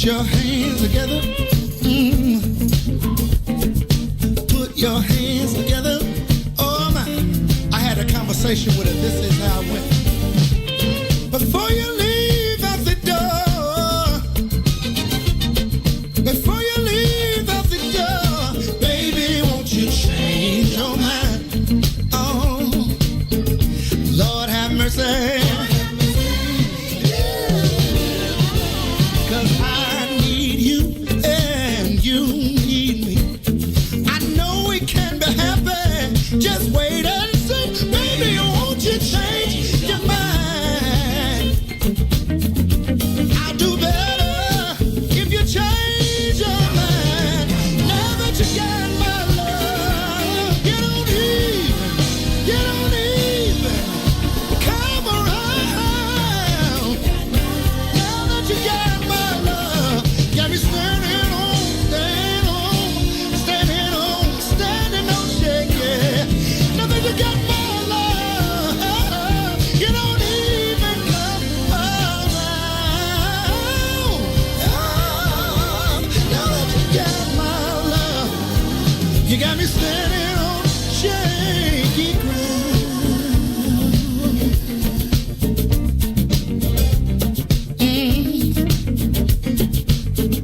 your hands together. Put your hands together. Oh my. I had a conversation with her. This is how it went. Before you leave out the door, before you leave out the door, baby, won't you change your mind? Oh, Lord have mercy. Just wait and see, baby, won't you change your mind? I'll do better if you change your mind. Now that you got my love, you don't even come around. Now that you got my love, got me standing on, shaking. You got my love, you don't even come around. Now that you got my love, you got me standing on shaky ground.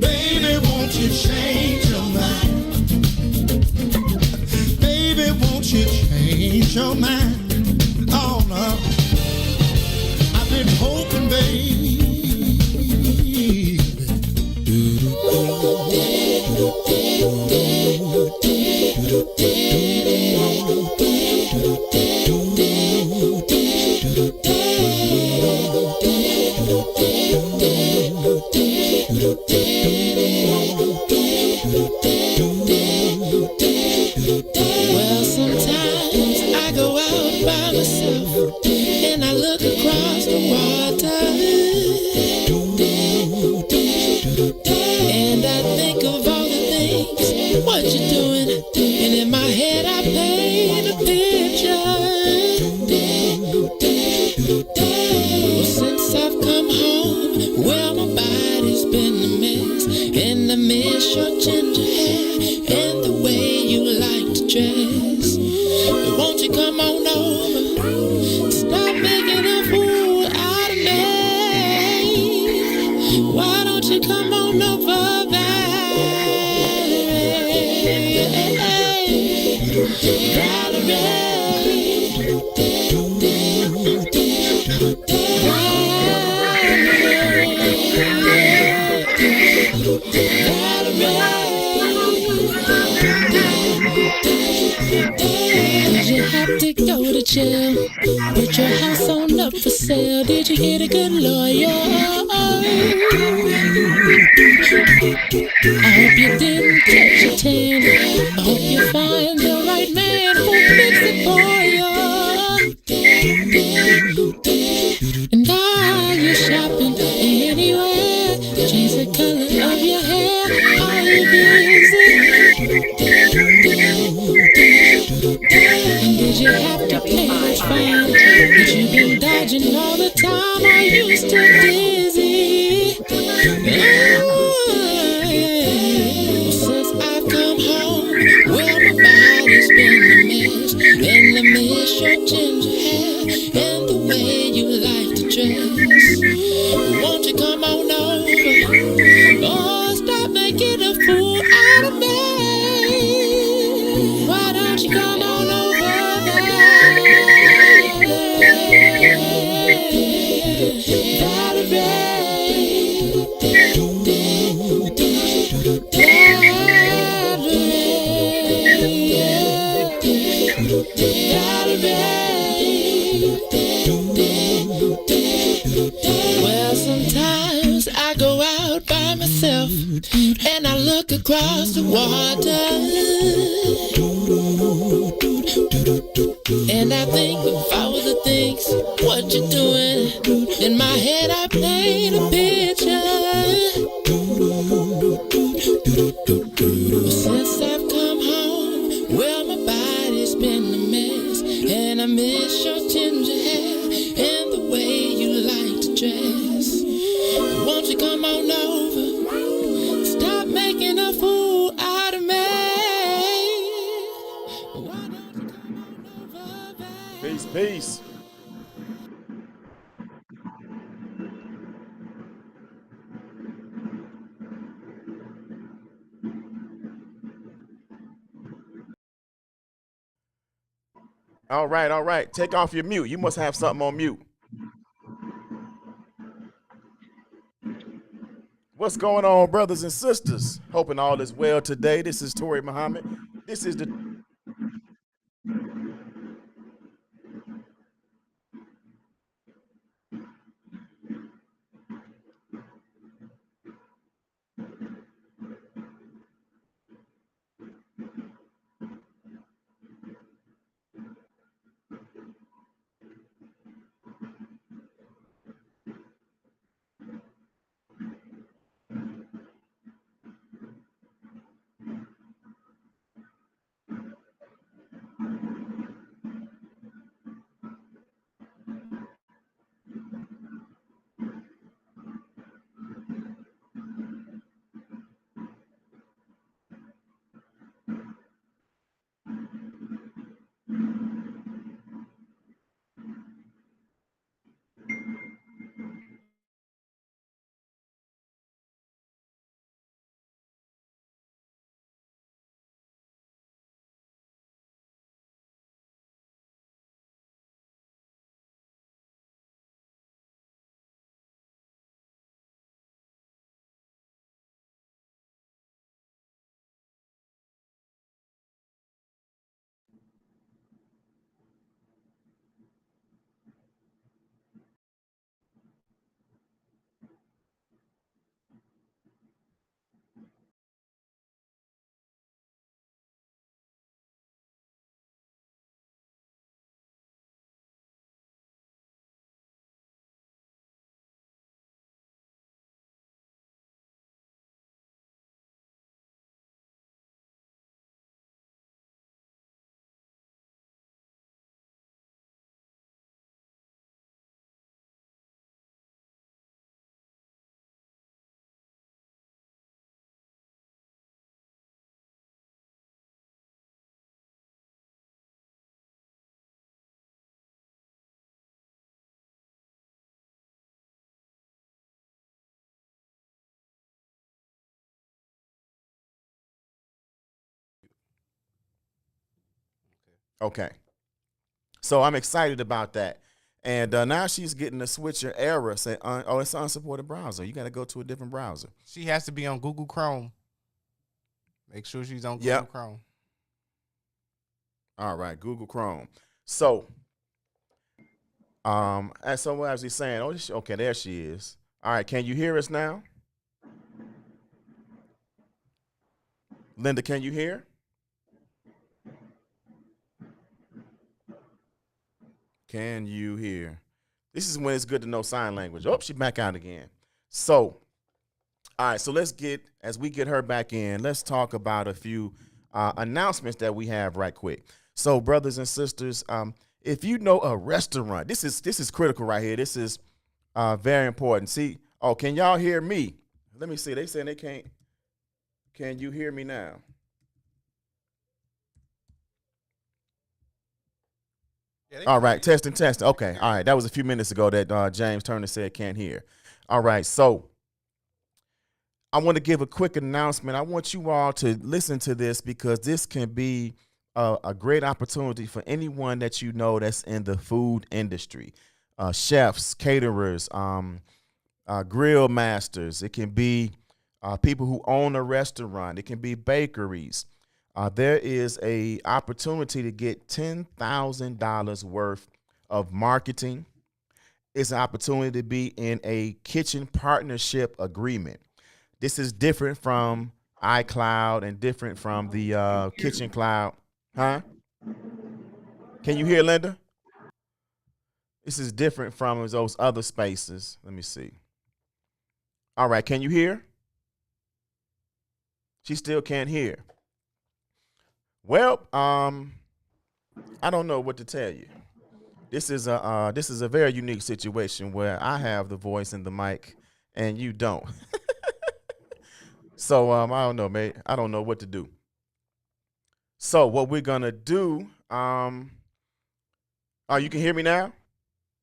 Baby, won't you change your mind? Baby, won't you change your mind? Oh no, I've been hoping, baby. Well, sometimes I go out by myself and I look across the water, and I think of all the things what you're doing, and in my head I paint a picture. Well, since I've come home, well, my body's been a mess, and I miss your ginger hair and the way you like to dress. But won't you come on over? Stop making a fool out of me. Why don't you come on over, Did you have to go to jail? Put your house on up for sale? Did you get a good lawyer? I hope you didn't catch a tan. I hope you find the right man who fix it for you. And are you shopping anywhere? Change the color of your hair. Are you busy? And did you have to pay this fine that you've been dodging all the time? Are you still dizzy? Since I've come home, well, my body's been a mess, and I miss your ginger hair and the way you like to dress. Won't you come on over? Oh, stop making a fool out of me. Why don't you come on over there? Well, sometimes I go out by myself and I look across the water, and I think of all the things what you're doing. In my head I paint a picture. Since I've come home, well, my body's been a mess, and I miss your ginger hair and the way you like to dress. Won't you come on over? Peace. All right, all right. Take off your mute. You must have something on mute. What's going on, brothers and sisters? Hoping all is well today. This is Toure Muhammad. This is the okay. So I'm excited about that. And now she's getting a switcher error. Say, oh, it's unsupported browser. You got to go to a different browser. She has to be on Google Chrome. Make sure she's on Google Yep. Chrome. All right, Google Chrome. So, as someone was saying, oh, okay, there she is. All right, can you hear us now? Linda, can you hear? Can you hear? This is when it's good to know sign language. Oh, she's back out again. So, all right, so let's get, as we get her back in, let's talk about a few announcements that we have right quick. So, brothers and sisters, if you know a restaurant, this is critical right here. This is very important. See, oh, can y'all hear me? Let me see. They saying they can't. Can you hear me now? All right, testing. Okay, all right. That was a few minutes ago that James Turner said can't hear. All right, so I want to give a quick announcement. I want you all to listen to this because this can be a great opportunity for anyone that you know that's in the food industry, chefs, caterers, grill masters. It can be people who own a restaurant. It can be bakeries. There is a opportunity to get $10,000 worth of marketing. It's an opportunity to be in a kitchen partnership agreement. This is different from iCloud and different from the Kitchen Cloud. Huh? Can you hear Linda? This is different from those other spaces. Let me see. All right, can you hear? She still can't hear. Well, I don't know what to tell you. This is a very unique situation where I have the voice and the mic and you don't. So I don't know, mate. I don't know what to do. So what we're gonna do, Oh, you can hear me now?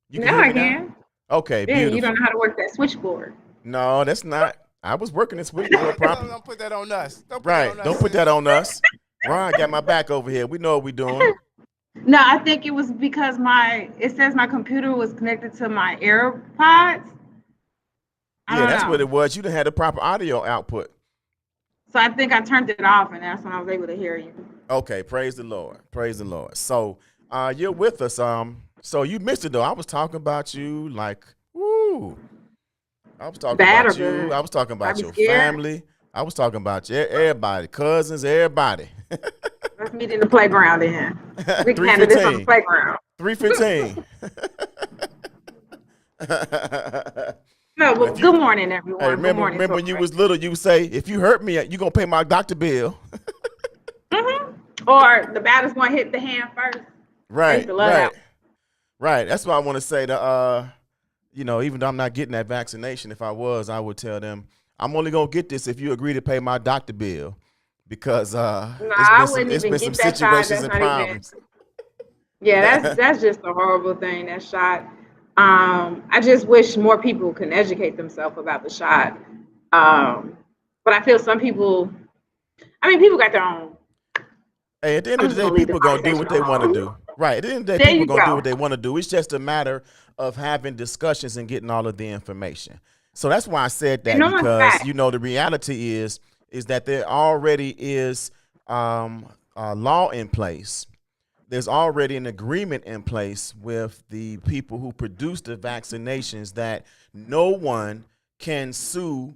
You can Now hear I me now? can. Okay, Yeah, you don't beautiful. know how to work that switchboard. No, that's not. I was working the switchboard properly. Don't put that on us. Don't put that Right. on us, Don't put that sis. on us. Ron got my back over here. We know what we're doing. No, I think it was because it says my computer was connected to my AirPods. I Yeah, don't that's what know. it was. You done had the proper audio output. So I think I turned it off, and that's when I was able to hear you. Okay, praise the Lord. Praise the Lord. So you're with us. So you missed it though. I was talking about you like, woo. I was talking Bad or about you. good? I was talking Should I about be your scared? family. I was talking about everybody, cousins, everybody. Let's meet in the playground then. We can handle this on the 315. playground. 315. No, well, If you good morning, hey, everyone. Good morning, remember when you Tori. was little, you would say, if you hurt me, you gonna pay my doctor bill. Or the batter's going to hit the hand first. I used Right, to love that. right, right. That's why I want to say to even though I'm not getting that vaccination, if I was, I would tell them I'm only gonna get this if you agree to pay my doctor bill, because No, I wouldn't it's even been some get that shot. situations That's and not even. problems. Yeah, that's just a horrible thing. That shot. I just wish more people can educate themselves about the shot. But I feel some people. I mean, people got their own. Hey, at the end I'm of the just day, gonna leave the people gonna do conversation what they want to alone. do. Right. At the end of the day, There people you gonna do go. what they want to do. It's just a matter of having discussions and getting all of the information. So that's why I said And that, knowing because facts. the reality is that there already is a law in place. There's already an agreement in place with the people who produce the vaccinations that no one can sue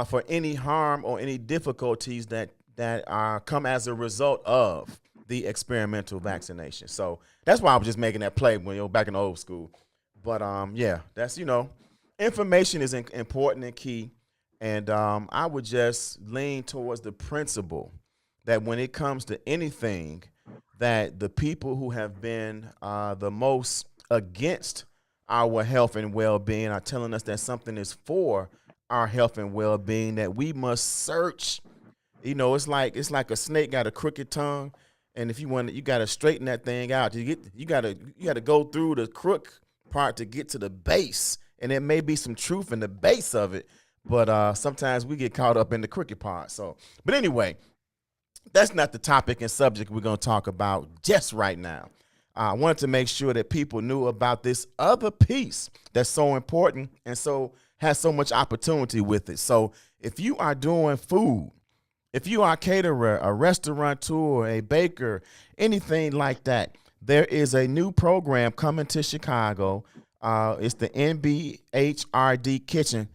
for any harm or any difficulties that come as a result of the experimental vaccination. So that's why I was just making that play when you're back in the old school. But yeah, that's information is important and key, and I would just lean towards the principle that when it comes to anything, that the people who have been the most against our health and well-being are telling us that something is for our health and well-being, that we must search. It's like a snake got a crooked tongue, and if you want, you got to straighten that thing out. You got to go through the crook part to get to the base, and there may be some truth in the base of it, but sometimes we get caught up in the crooked part. So, but anyway, that's not the topic and subject we're going to talk about just right now. I wanted to make sure that people knew about this other piece that's so important and so has so much opportunity with it. So if you are doing food, if you are a caterer, a restaurateur, a baker, anything like that, there is a new program coming to Chicago. It's the NBHRD Kitchen.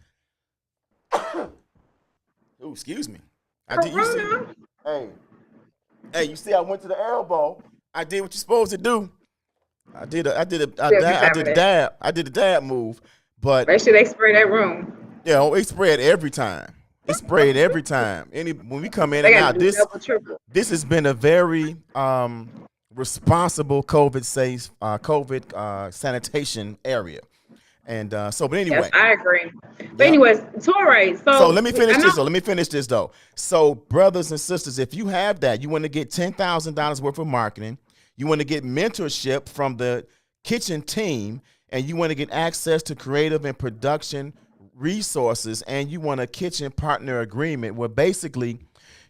Ooh, excuse me. You see? Corona. Hey, you see, I went to the elbow. I did what you're supposed to do. I did a Still contaminated. dab. I did a dab move, but Make sure they spray that room. it sprayed every time. It sprayed every time. When we come in They and got out, to do double, triple. this has been a very responsible COVID sanitation area, and but Yes, anyway, I agree. But yeah. anyways, Toure. So So let me I finish know. this though. Let me finish this though. So brothers and sisters, if you have that, you want to get $10,000 worth of marketing, you want to get mentorship from the kitchen team, and you want to get access to creative and production resources, and you want a kitchen partner agreement where basically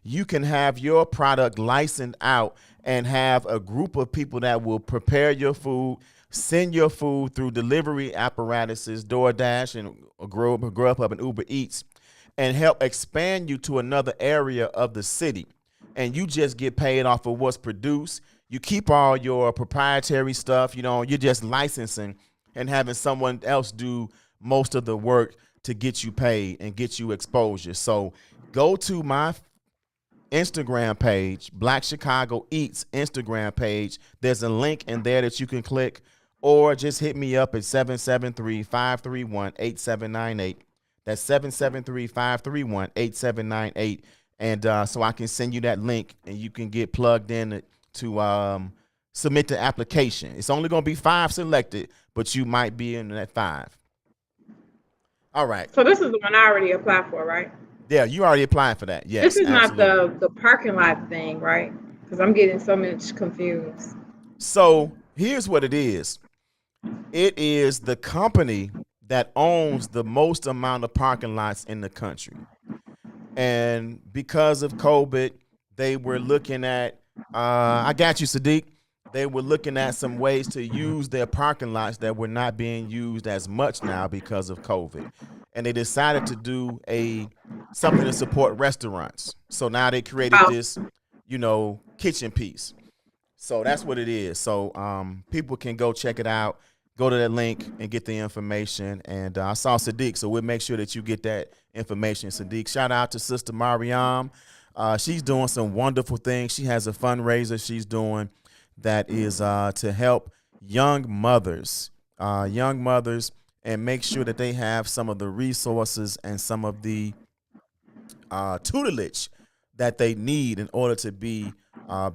you can have your product licensed out and have a group of people that will prepare your food, send your food through delivery apparatuses, DoorDash and Grubhub and Uber Eats, and help expand you to another area of the city. And you just get paid off of what's produced. You keep all your proprietary stuff. You're just licensing and having someone else do most of the work to get you paid and get you exposure. So go to my Instagram page, Black Chicago Eats Instagram page. There's a link in there that you can click, or just hit me up at 773-531-8798. That's 773-531-8798. And so I can send you that link and you can get plugged in to submit the application. It's only going to be 5 selected, but you might be in that 5. All right. So this is the one I already applied for, right? Yeah, you already applied for that. Yes, This is absolutely. not the parking lot thing, right? Because I'm getting so much confused. So Here's what it is. It is the company that owns the most amount of parking lots in the country. And because of COVID, they were looking at, I got you, Sadiq. They were looking at some ways to use their parking lots that were not being used as much now because of COVID. And they decided to do something to support restaurants. So now they created Oh, this, kitchen piece. So that's what it is. So people can go check it out. Go to that link and get the information. And I saw Sadiq, so we'll make sure that you get that information, Sadiq. Shout out to Sister Mariam. She's doing some wonderful things. She has a fundraiser she's doing that is to help young mothers, and make sure that they have some of the resources and some of the tutelage that they need in order to be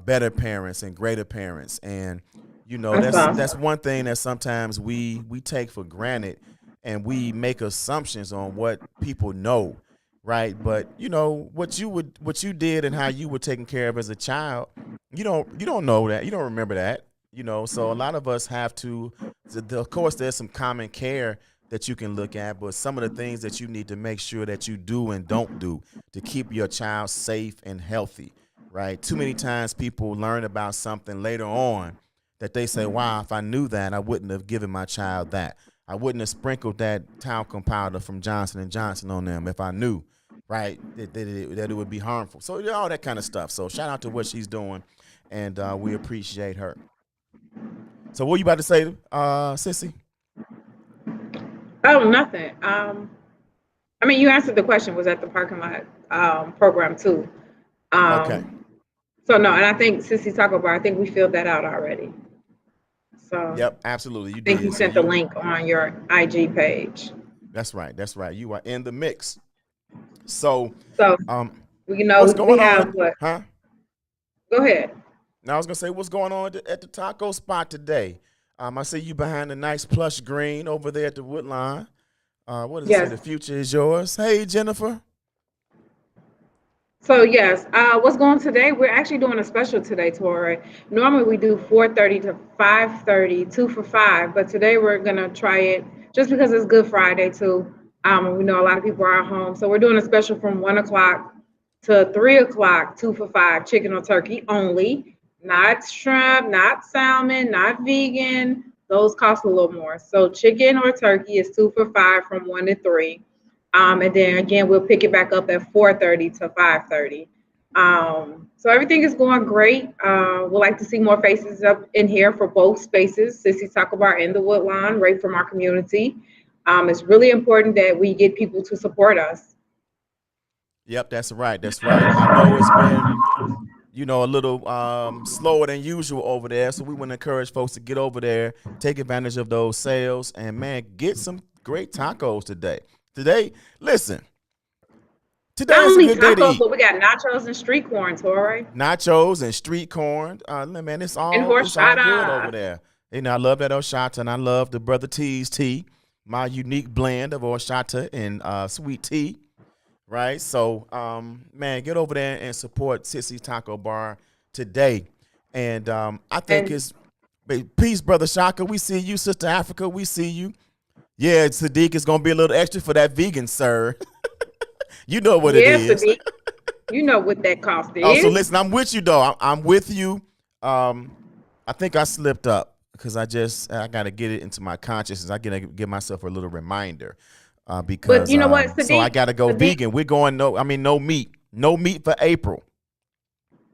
better parents and greater parents. And that's that's awesome. one thing that sometimes we take for granted, and we make assumptions on what people know, right? But what you did and how you were taken care of as a child, you don't know that, you don't remember that. So a lot of us have to, of course there's some common care that you can look at, but some of the things that you need to make sure that you do and don't do to keep your child safe and healthy, right? Too many times people learn about something later on that they say, wow, if I knew that, I wouldn't have given my child that. I wouldn't have sprinkled that talcum powder from Johnson and Johnson on them if I knew, right, that it would be harmful. So all that kind of stuff. So shout out to what she's doing, and we appreciate her. So what you about to say, Sissy? Oh, nothing. I mean, you answered the question. Was at the parking lot program too. Okay. So no, and I think Sissy Taco Bar. I think we filled that out already. So Yep, absolutely. You I think you did. So sent the link on your IG page. that's right. That's right. You are in the mix. So, So um, we what's going have on? what? Huh? Go ahead. Now I was gonna say, what's going on at the taco spot today? I see you behind the nice plush green over there at the Woodline. What does it say? Yes. The future is yours. Hey, Jennifer. So yes, what's going today? We're actually doing a special today, Tori. Normally we do 4:30 to 5:30, 2 for $5, but today we're gonna try it just because it's Good Friday too. We know a lot of people are at home, so we're doing a special from 1 o'clock to 3 o'clock, 2 for $5, chicken or turkey only, not shrimp, not salmon, not vegan. Those cost a little more. So chicken or turkey is 2 for $5 from 1 to 3. And then again, we'll pick it back up at 4:30 to 5:30. So everything is going great. We'd like to see more faces up in here for both spaces, Sissy Taco Bar and the Woodlawn, right from our community. It's really important that we get people to support us. Yep, that's right. That's right. I know it's been, a little slower than usual over there. So we want to encourage folks to get over there, take advantage of those sales, and man, get some great tacos today. Today, listen, today Not is a only good day to tacos, eat. but we got nachos and street corn, Tori, Nachos and street corn. Man, it's and all good over horchata. there. I love that horchata, and I love the Brother T's tea, my unique blend of horchata and sweet tea. Right, so man, get over there and support Sissy's Taco Bar today, and I think And it's peace, Brother Shaka. We see you, Sister Africa. We see you. Yeah, Sadiq is gonna be a little extra for that vegan, sir. You know what it yes, is. Sadiq, you know what that cost Oh, so is. listen, I'm with you though. I'm with you. I think I slipped up because I got to get it into my consciousness. I gotta give myself a little reminder But because you know what, so I got to go Sadiq, vegan. We're going no meat for April.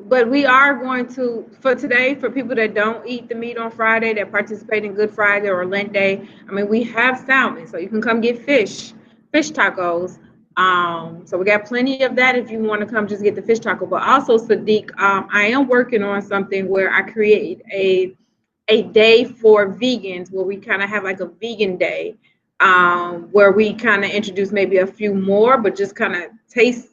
but we are going to, for today, for people that don't eat the meat on Friday, that participate in Good Friday or Lent Day. I mean, we have salmon, so you can come get fish tacos. So we got plenty of that if you want to come just get the fish taco. But also, Sadiq, I am working on something where I create a day for vegans where we kind of have like a vegan day, where we kind of introduce maybe a few more, but just kind of taste,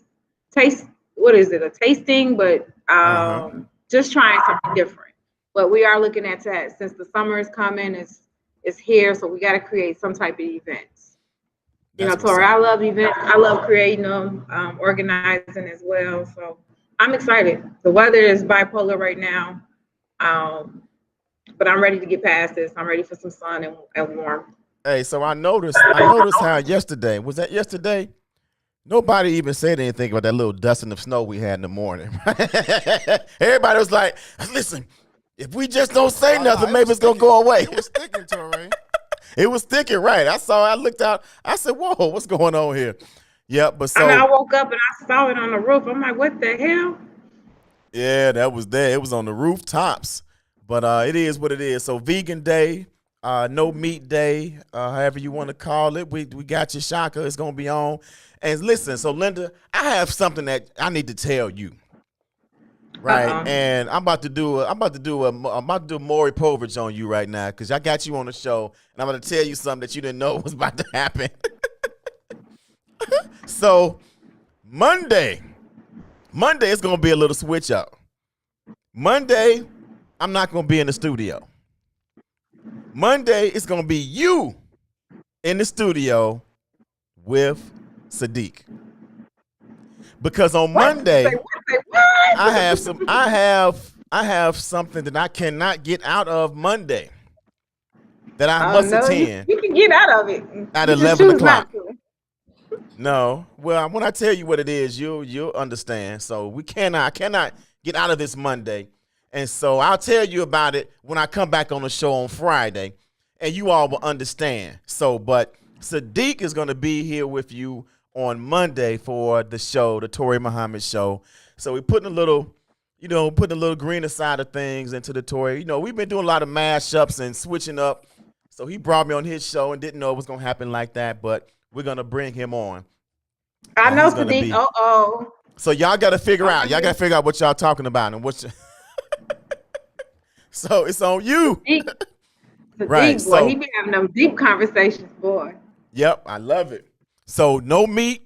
what is it, a tasting, but Uh-huh. just trying something different. But we are looking at that since the summer is coming, it's here, so we got to create some type of events. That's what's Tori, up. I love events. I love creating them, organizing as well. So I'm excited. The weather is bipolar right now. Um, But I'm ready to get past this. I'm ready for some sun and warmth. Hey, so I noticed how yesterday, was that yesterday? Nobody even said anything about that little dusting of snow we had in the morning. Everybody was like, listen, if we just don't say nothing, maybe it's going to go away. It was sticking to it, right? It was sticking, right. I looked out, I said, whoa, what's going on here? Yep, but I so, woke up and I saw it on the roof. I'm like, what the hell? yeah, that was there. It was on the rooftops. But it is what it is. So vegan day, no meat day, however you want to call it. We got your shaka. It's going to be on. And listen, so Linda, I have something that I need to tell you. Right, Uh-oh. and I'm about to do a Maury Povich on you right now because I got you on the show, and I'm going to tell you something that you didn't know was about to happen. So Monday is going to be a little switch up. Monday, I'm not going to be in the studio. Monday, it's going to be you in the studio with Sadiq. Because on Monday, I have something that I cannot get out of Monday that I must attend You can get out of it. at You just 11 choose o'clock. not to. No, well, when I tell you what it is, you'll understand. So I cannot get out of this Monday, and so I'll tell you about it when I come back on the show on Friday, and you all will understand. So, but Sadiq is going to be here with you on Monday for the show, the Toure Muhammad show. So we're putting a little greener side of things into the Toure. You know, we've been doing a lot of mashups and switching up. So he brought me on his show and didn't know it was going to happen like that, but we're going to bring him on. I know, He's gonna Sadiq. be- Uh-oh. So y'all got to figure out. Y'all got to figure out what y'all talking about and what. So it's on you. Sadiq, Right, boy. so- He be having them deep conversations, boy. Yep, I love it. So no meat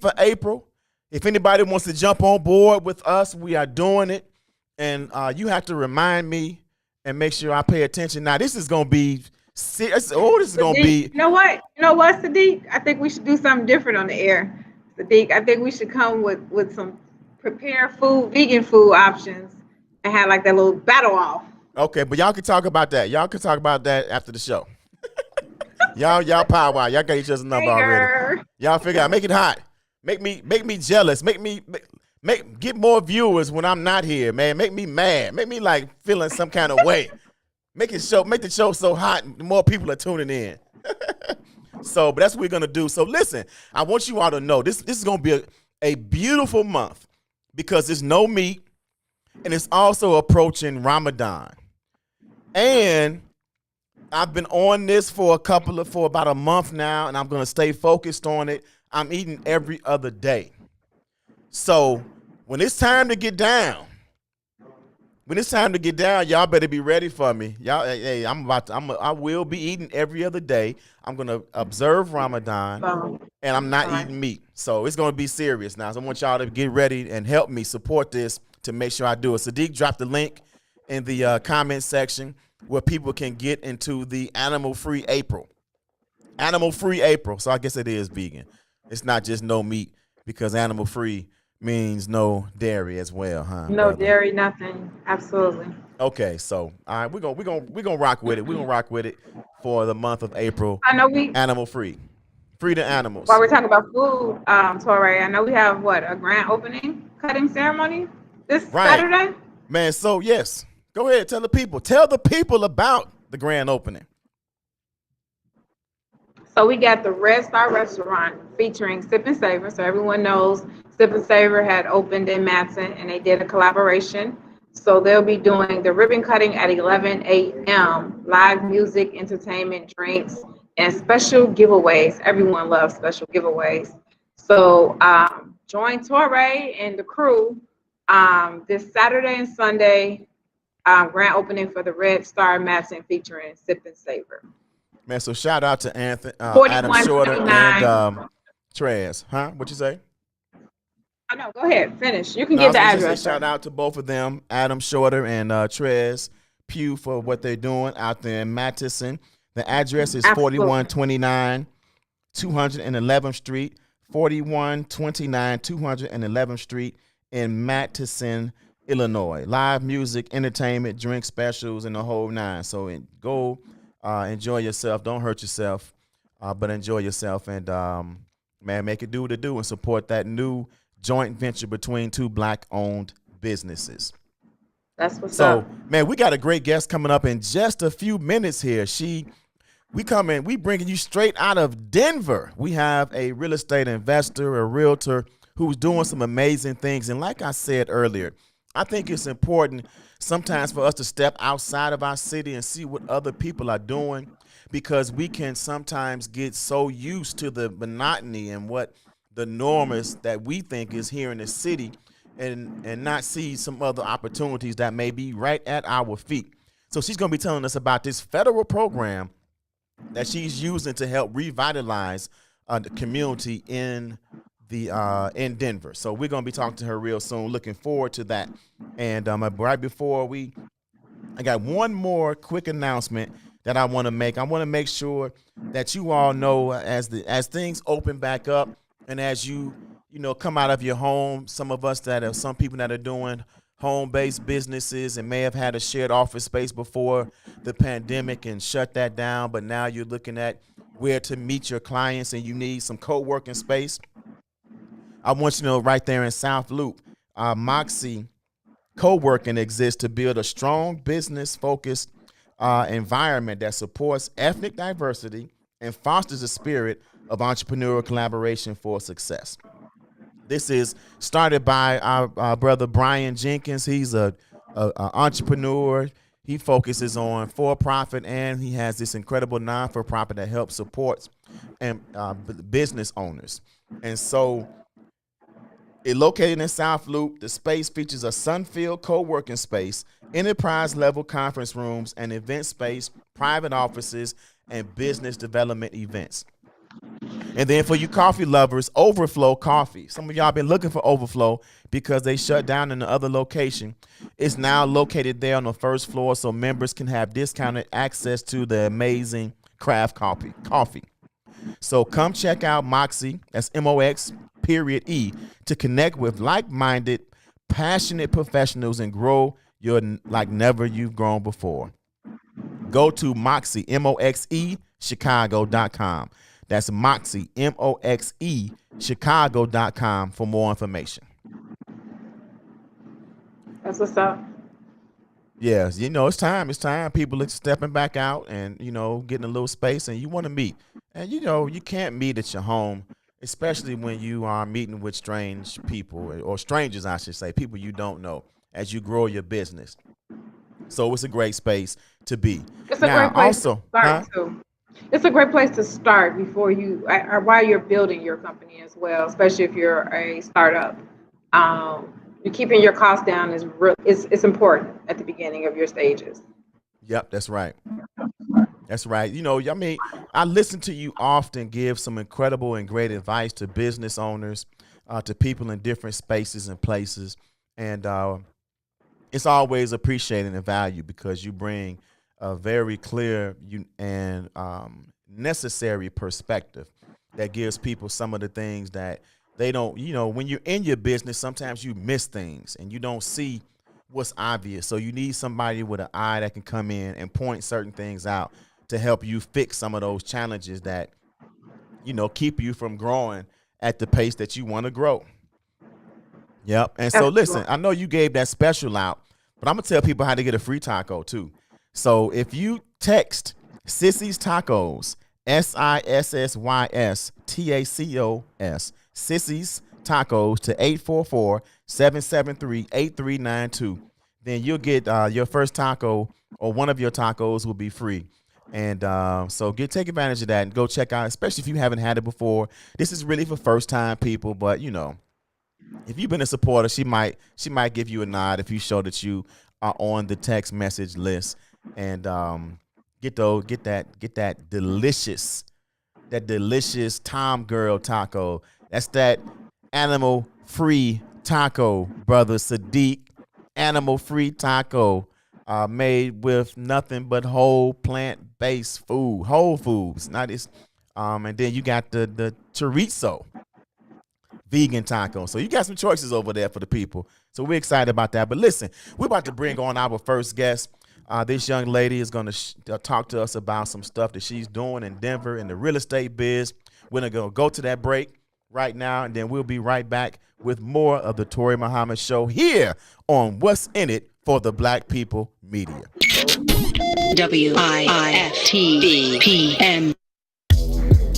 for April. If anybody wants to jump on board with us, we are doing it. And you have to remind me and make sure I pay attention. Now, this is going to be serious. Oh, this is going to be. You know what, Sadiq? I think we should do something different on the air. Sadiq, I think we should come with some prepared food, vegan food options, and have like that little battle off. Okay, but y'all can talk about that. Y'all can talk about that after the show. y'all powwow. Y'all got each other's number already. Y'all figure out. Make it hot. Make me jealous. Get more viewers when I'm not here, man. Make me mad. Make me like feeling some kind of way. Make the show so hot, more people are tuning in. So, but that's what we're gonna do. So listen, I want you all to know this is gonna be a beautiful month because there's no meat, and it's also approaching Ramadan. And I've been on this for about a month now, and I'm gonna stay focused on it. I'm eating every other day. So when it's time to get down, y'all better be ready for me. Y'all, hey, I will be eating every other day. I'm gonna observe Ramadan, and I'm not eating meat. So it's gonna be serious now. So I want y'all to get ready and help me support this to make sure I do it. Sadiq dropped the link in the comment section where people can get into the animal-free April. Animal-free April. So I guess it is vegan. It's not just no meat because animal-free means no dairy as well, huh? No brother? dairy, nothing. Absolutely. Okay, so all right, we're gonna rock with it. We're gonna rock with it for the month of April. I know we. Animal-free. Free to animals. While we're talking about food, Toure, I know we have a grand opening cutting ceremony this Saturday. Man, so yes. Go ahead, tell the people about the grand opening. So we got the Red Star Restaurant featuring Sip and Savor. So everyone knows Sip and Savor had opened in Matson and they did a collaboration. So they'll be doing the ribbon cutting at 11 a.m. Live music, entertainment, drinks, and special giveaways. Everyone loves special giveaways. So join Toure and the crew this Saturday and Sunday. Grand opening for the Red Star Matson featuring Sip and Savor. Man, so shout out to Adam Shorter and Trez. Huh? What you say? Oh, no, go ahead. Finish. You can get the address. Shout out to both of them, Adam Shorter and Trez Pugh, for what they're doing out there in Matteson. The address is 4129 211th Street. 4129 211th Street in Matteson, Illinois. Live music, entertainment, drink specials, and the whole nine. So go enjoy yourself. Don't hurt yourself, but enjoy yourself. And man, make it do what it do and support that new joint venture between two black-owned businesses. That's what's So, up. man, we got a great guest coming up in just a few minutes here. We bringing you straight out of Denver. We have a real estate investor, a realtor who's doing some amazing things. And like I said earlier, I think it's important sometimes for us to step outside of our city and see what other people are doing, because we can sometimes get so used to the monotony and what the norm is that we think is here in the city, and not see some other opportunities that may be right at our feet. So she's going to be telling us about this federal program that she's using to help revitalize the community in Denver. So we're going to be talking to her real soon. Looking forward to that. And right before I got one more quick announcement that I want to make. I want to make sure that you all know, as things open back up, and as you come out of your home, some people that are doing home-based businesses and may have had a shared office space before the pandemic and shut that down, but now you're looking at where to meet your clients and you need some co-working space. I want you to know right there in South Loop, Moxie Co-working exists to build a strong business-focused environment that supports ethnic diversity and fosters a spirit of entrepreneurial collaboration for success. This is started by our brother Brian Jenkins. He's a entrepreneur. He focuses on for-profit, and he has this incredible non-for-profit that helps supports and business owners. And so, it located in South Loop, the space features a sun-filled co-working space, enterprise-level conference rooms, and event space, private offices, and business development events. And then for you coffee lovers, Overflow Coffee. Some of y'all been looking for Overflow because they shut down in the other location. It's now located there on the first floor, so members can have discounted access to the amazing craft coffee. So come check out Moxie, that's MOX.E, to connect with like-minded, passionate professionals and grow like never you've grown before. Go to Moxie, MOXE, Chicago.com. That's Moxie, MOXE, Chicago.com for more information. That's what's up. Yes, it's time. It's time. People are stepping back out and, getting a little space, and you want to meet. And, you can't meet at your home, especially when you are meeting with strange people, or strangers, I should say, people you don't know, as you grow your business. So it's a great space to be. It's a great place to start, too. It's a great place to start before you, or while you're building your company as well, especially if you're a startup. You're keeping your costs down is important at the beginning of your stages. Yep, that's right. That's right. I listen to you often give some incredible and great advice to business owners, to people in different spaces and places. And it's always appreciated and valued because you bring a very clear and necessary perspective that gives people some of the things that they don't, when you're in your business, sometimes you miss things and you don't see what's obvious. So you need somebody with an eye that can come in and point certain things out to help you fix some of those challenges that, keep you from growing at the pace that you want to grow. Yep. And so listen, I know you gave that special out, but I'm going to tell people how to get a free taco too. So if you text Sissy's Tacos, SISSYS TACOS, Sissy's Tacos to 844-773-8392, then you'll get your first taco, or one of your tacos will be free. And so take advantage of that and go check out, especially if you haven't had it before. This is really for first time people, but if you've been a supporter, she might give you a nod if you show that you are on the text message list. And get that delicious Tom Girl taco. That's that animal free taco, brother Sadiq. Animal free taco, made with nothing but whole plant-based food, whole foods. Not this. And then you got the chorizo, vegan tacos. So you got some choices over there for the people. So we're excited about that. But listen, we're about to bring on our first guest. This young lady is going to talk to us about some stuff that she's doing in Denver in the real estate biz. We're going to go to that break right now, and then we'll be right back with more of the Toure Muhammad Show here on What's in It for the Black People Media. WIFTVPM.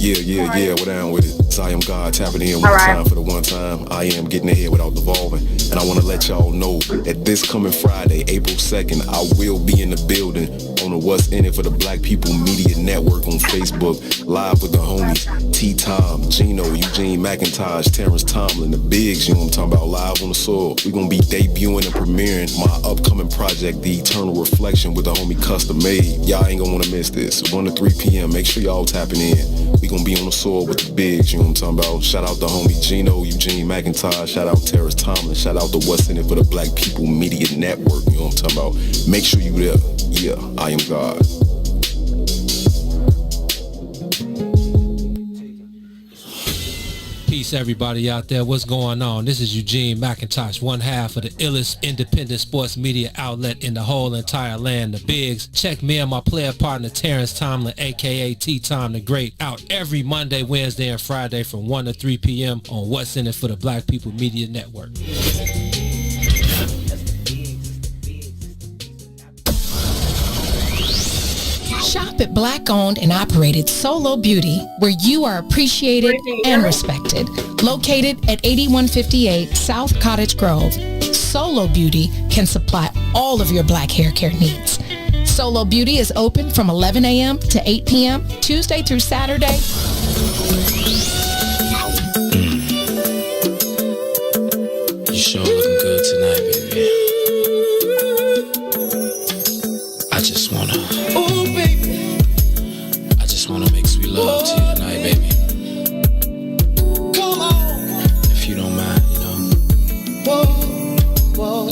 Yeah, we're down with it. So I am God tapping in one time for the one time. I am getting ahead without devolving. And I want to let y'all know that this coming Friday, April 2nd, I will be in the building on the What's in It for the Black People Media Network on Facebook, live with the homies T-Tom, Gino, Eugene McIntosh, Terrence Tomlin, the Bigs, you know what I'm talking about, live on the soil. We're going to be debuting and premiering my upcoming project, The Eternal Reflection, with the homie Custom Made. Y'all ain't going to want to miss this. 1 to 3 p.m. Make sure y'all tapping in. We gonna be on the soil with the bigs, you know what I'm talking about? Shout out the homie Gino, Eugene McIntosh, shout out Terrence Tomlin, shout out the What's in It for the Black People Media Network, you know what I'm talking about? Make sure you there. Yeah, I am God. Peace, everybody out there. What's going on? This is Eugene McIntosh, one half of the illest independent sports media outlet in the whole entire land, the Bigs. Check me and my player partner, Terrence Tomlin, a.k.a. T-Tom the Great, out every Monday, Wednesday, and Friday from 1 to 3 p.m. on What's in It for the Black People Media Network. Shop at Black-owned and operated Solo Beauty, where you are appreciated and respected. Located at 8158 South Cottage Grove, Solo Beauty can supply all of your black hair care needs. Solo Beauty is open from 11 a.m. to 8 p.m., Tuesday through Saturday. You sure looking good tonight, baby. I just wanna make sweet love to you tonight, baby. Come on. If you don't mind, you know.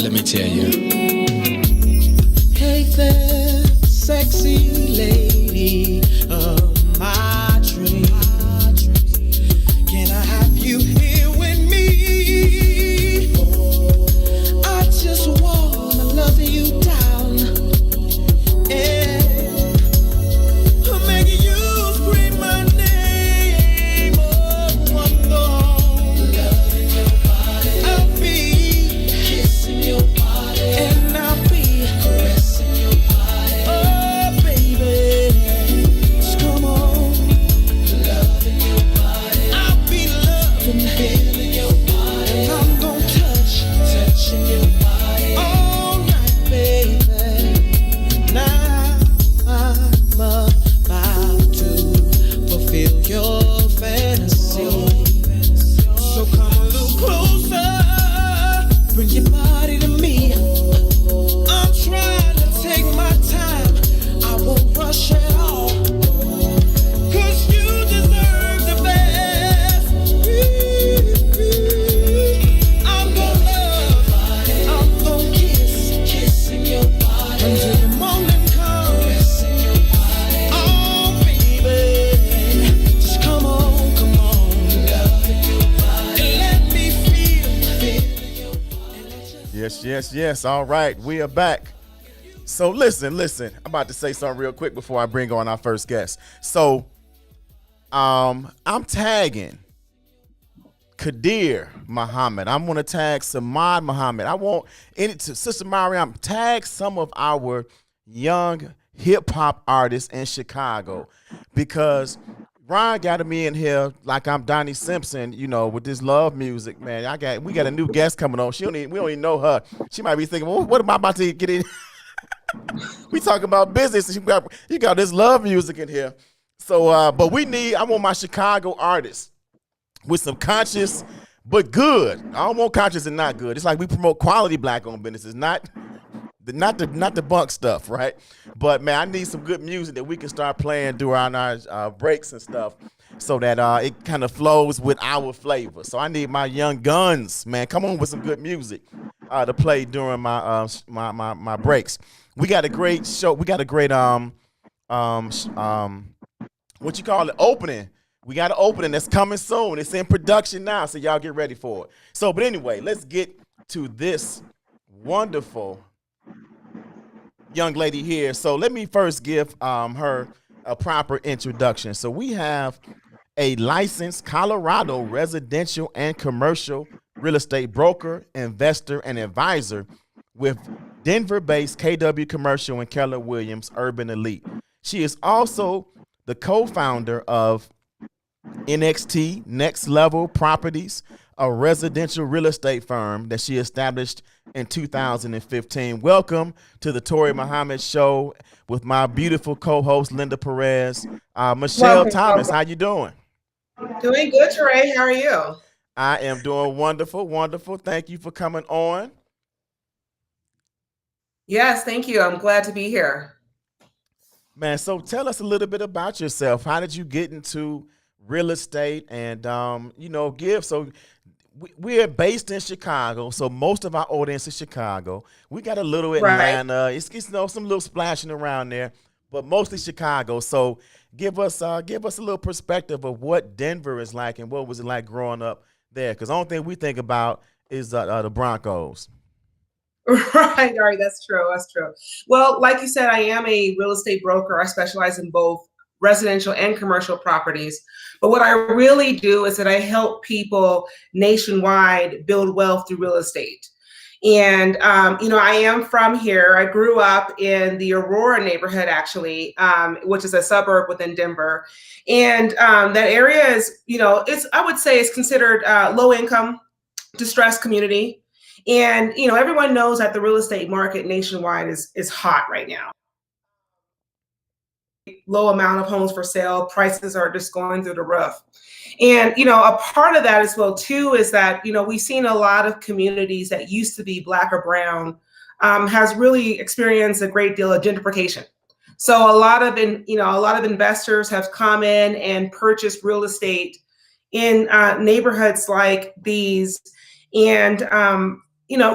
Let me tell you. Hey there, sexy lady of my dreams. Can I have you here with me? I just wanna love you down. Yeah. I'm making you scream my name. Oh, loving your body. I'll be kissing your body. And I'll be caressing your body. Oh, baby, just come on. Loving your body. I'll be loving, feeling your body. And I'm gonna touching your body all night, baby. Now I'm about to fulfill your fantasy. So come a little closer, bring your body to me. I'm trying to take my time, I won't rush at all. 'Cause you deserve the best. I'm gonna love, I'm gonna kissing your body until the morning comes. Oh, baby, just come on. And let me feel your Yes. All right, we are back. So listen. I'm about to say something real quick before I bring on our first guest. So, I'm tagging Kadir Muhammad. I'm going to tag Samad Muhammad. I want Sister Mariam, tag some of our young hip hop artists in Chicago, because Ryan got me in here like I'm Donnie Simpson, you know, with this love music, man. We got a new guest coming on. We don't even know her. She might be thinking, well, what am I about to get in? We talking about business. And you got this love music in here. So, but I want my Chicago artists with some conscious but good. I don't want conscious and not good. It's like we promote quality black-owned businesses, not the bunk stuff, right? But man, I need some good music that we can start playing during our breaks and stuff, so that it kind of flows with our flavor. So I need my young guns, man. Come on with some good music to play during my breaks. We got a great show. We got a great what you call it, opening We got an opening that's coming soon. It's in production now, so y'all get ready for it. So, but anyway, let's get to this wonderful young lady here. So let me first give her a proper introduction. So we have a licensed Colorado residential and commercial real estate broker, investor, and advisor with Denver-based KW Commercial and Keller Williams Urban Elite. She is also the co-founder of NXT Next Level Properties, a residential real estate firm that she established in 2015. Welcome to the Toure Muhammad Show with my beautiful co-host Linda Perez. Michelle Thomas, how you doing? Doing good, Toure. How are you? I am doing wonderful, wonderful. Thank you for coming on. Yes, thank you. I'm glad to be here. Man, so tell us a little bit about yourself. How did you get into real estate? And, we're based in Chicago, so most of our audience is Chicago. We got a little Atlanta. Right. It's some little splashing around there, but mostly Chicago. So give us a little perspective of what Denver is like and what was it like growing up there, because the only thing we think about is the Broncos. Right, that's true. Well, like you said, I am a real estate broker. I specialize in both residential and commercial properties. But what I really do is that I help people nationwide build wealth through real estate. And, I am from here. I grew up in the Aurora neighborhood, actually, which is a suburb within Denver. And that area is, I would say it's considered low income, distressed community. And, everyone knows that the real estate market nationwide is hot right now. Low amount of homes for sale, prices are just going through the roof. And, a part of that as well, too, is that, we've seen a lot of communities that used to be Black or brown has really experienced a great deal of gentrification. So a lot of investors have come in and purchased real estate in neighborhoods like these and,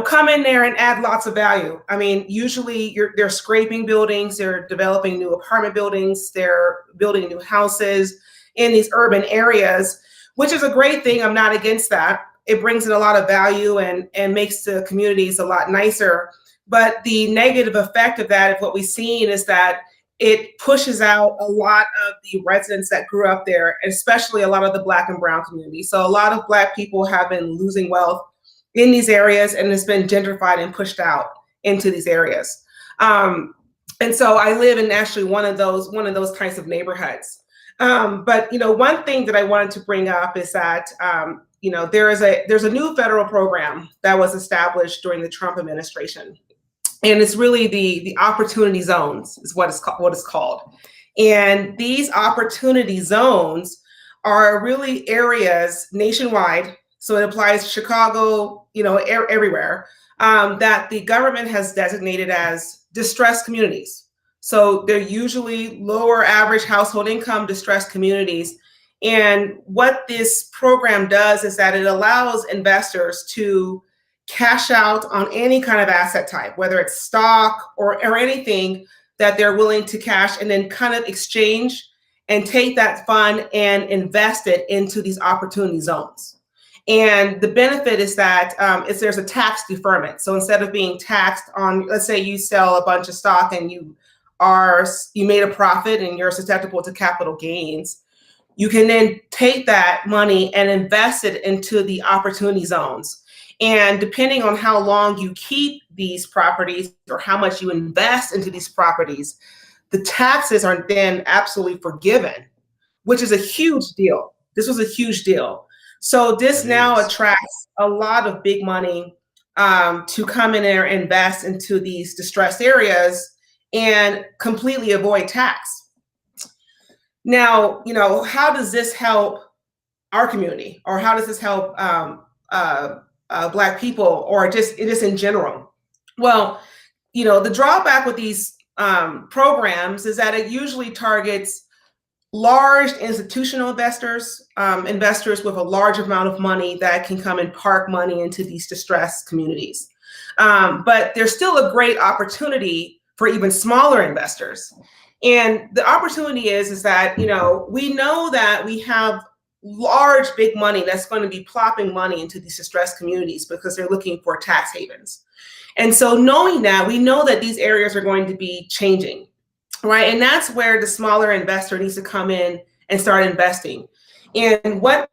come in there and add lots of value. I mean, usually they're scraping buildings, they're developing new apartment buildings, they're building new houses in these urban areas, which is a great thing. I'm not against that. It brings in a lot of value and makes the communities a lot nicer. But the negative effect of that, what we've seen, is that it pushes out a lot of the residents that grew up there, especially a lot of the Black and brown communities. So a lot of Black people have been losing wealth in these areas, and it's been gentrified and pushed out into these areas. And so I live in actually one of those kinds of neighborhoods. But one thing that I wanted to bring up is that there's a new federal program that was established during the Trump administration, and it's really the opportunity zones is what it's called. And these opportunity zones are really areas nationwide. So it applies to Chicago, everywhere, that the government has designated as distressed communities. So they're usually lower average household income distressed communities. And what this program does is that it allows investors to cash out on any kind of asset type, whether it's stock or anything that they're willing to cash, and then kind of exchange and take that fund and invest it into these opportunity zones. And the benefit is that there's a tax deferment. So instead of being taxed on, let's say you sell a bunch of stock and you made a profit and you're susceptible to capital gains, you can then take that money and invest it into the opportunity zones. And depending on how long you keep these properties or how much you invest into these properties, the taxes are then absolutely forgiven, which is a huge deal. This was a huge deal. So this now attracts a lot of big money to come in there and invest into these distressed areas and completely avoid tax. Now, how does this help our community, or how does this help Black people, or just in general? Well, the drawback with these programs is that it usually targets large institutional investors, investors with a large amount of money that can come and park money into these distressed communities. But there's still a great opportunity for even smaller investors. And the opportunity is that, we know that we have large, big money that's going to be plopping money into these distressed communities because they're looking for tax havens. And so knowing that, we know that these areas are going to be changing, right? And that's where the smaller investor needs to come in and start investing. And what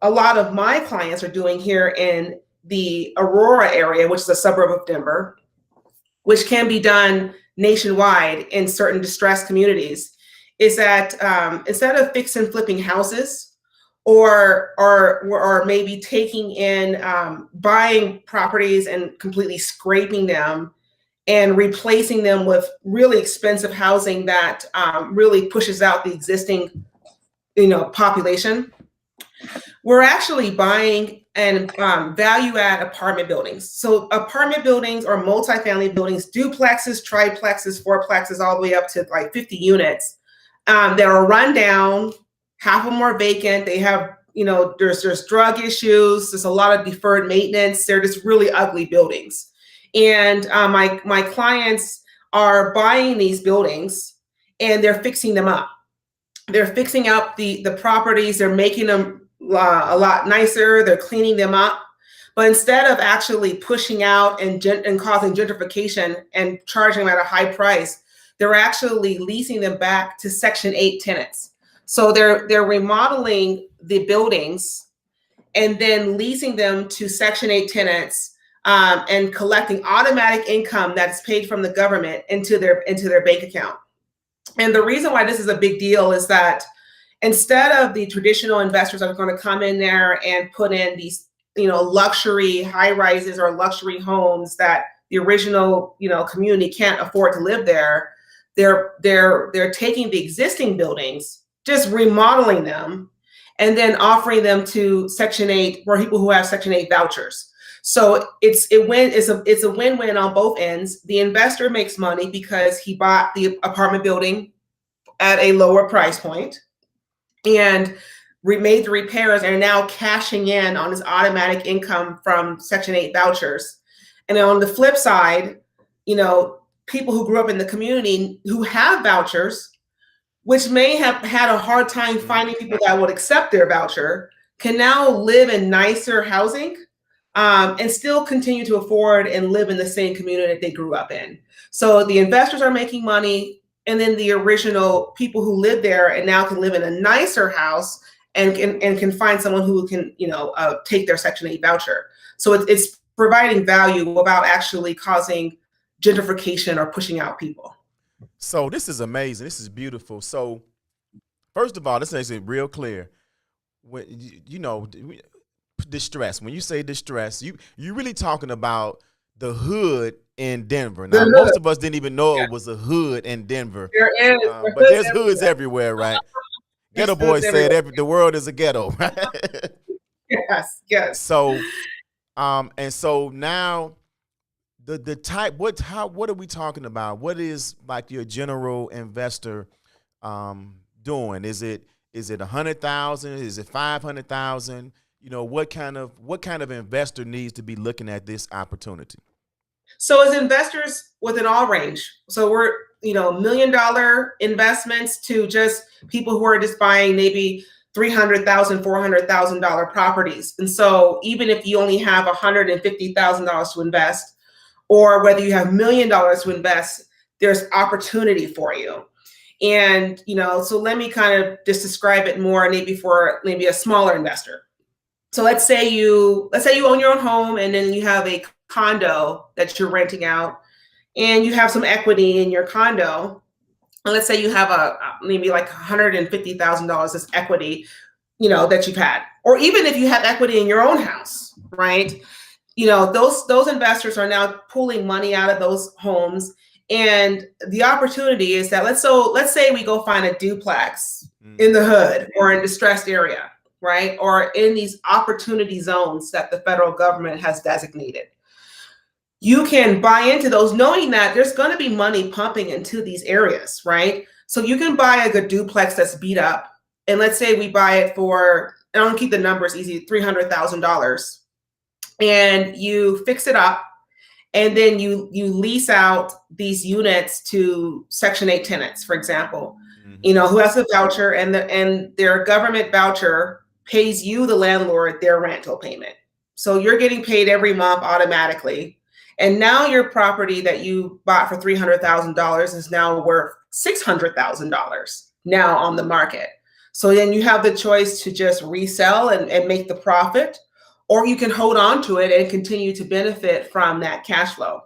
a lot of my clients are doing here in the Aurora area, which is a suburb of Denver, which can be done nationwide in certain distressed communities, is that instead of fix and flipping houses, or maybe taking in buying properties and completely scraping them and replacing them with really expensive housing that really pushes out the existing population, we're actually buying and value add apartment buildings. So apartment buildings or multifamily buildings, duplexes, triplexes, fourplexes, all the way up to like 50 units that are run down. Half of them are vacant. They have, there's drug issues. There's a lot of deferred maintenance. They're just really ugly buildings. And my clients are buying these buildings and they're fixing them up. They're fixing up the properties. They're making them a lot nicer. They're cleaning them up. But instead of actually pushing out and causing gentrification and charging them at a high price, they're actually leasing them back to Section 8 tenants. So they're remodeling the buildings and then leasing them to Section 8 tenants and collecting automatic income that's paid from the government into their bank account. And the reason why this is a big deal is that instead of the traditional investors that are going to come in there and put in these, luxury high rises or luxury homes that the original, community can't afford to live there, they're taking the existing buildings, just remodeling them, and then offering them to Section 8 for people who have Section 8 vouchers. So it's a win-win on both ends. The investor makes money because he bought the apartment building at a lower price point and made the repairs and are now cashing in on his automatic income from Section 8 vouchers. And on the flip side, people who grew up in the community who have vouchers, which may have had a hard time finding people that would accept their voucher, can now live in nicer housing and still continue to afford and live in the same community that they grew up in. So the investors are making money, and then the original people who live there and now can live in a nicer house and can find someone who can, take their Section 8 voucher. So it's providing value without actually causing gentrification or pushing out people. So this is amazing. This is beautiful. So first of all, this makes it real clear. When distress. When you say distress, you really talking about the hood in Denver. Now, most of us didn't even know it was a hood in Denver. There is, but there's hoods everywhere, right? Ghetto boys said the world is a ghetto, right? Yes. So, and so now the type, what are we talking about? What is like your general investor doing? Is it 100,000? Is it 500,000? What kind of investor needs to be looking at this opportunity? So as investors within all range, so we're, $1 million investments to just people who are just buying maybe $300,000, $400,000 properties. And so even if you only have $150,000 to invest, or whether you have $1 million to invest, there's opportunity for you. And, so let me kind of just describe it more maybe for a smaller investor. So let's say you own your own home, and then you have a condo that you're renting out, and you have some equity in your condo. And let's say you have maybe like $150,000 as equity, that you've had, or even if you have equity in your own house, right? Those investors are now pulling money out of those homes, and the opportunity is that let's say we go find a duplex in the hood or in distressed area, right? Or in these opportunity zones that the federal government has designated. You can buy into those knowing that there's going to be money pumping into these areas, right? So you can buy a good duplex that's beat up. And let's say we buy it for, and I'll keep the numbers easy, $300,000. And you fix it up and then you lease out these units to Section 8 tenants, for example, who has a voucher, and their government voucher pays you, the landlord, their rental payment. So you're getting paid every month automatically. And now your property that you bought for $300,000 is now worth $600,000 now on the market. So then you have the choice to just resell and make the profit, or you can hold on to it and continue to benefit from that cash flow.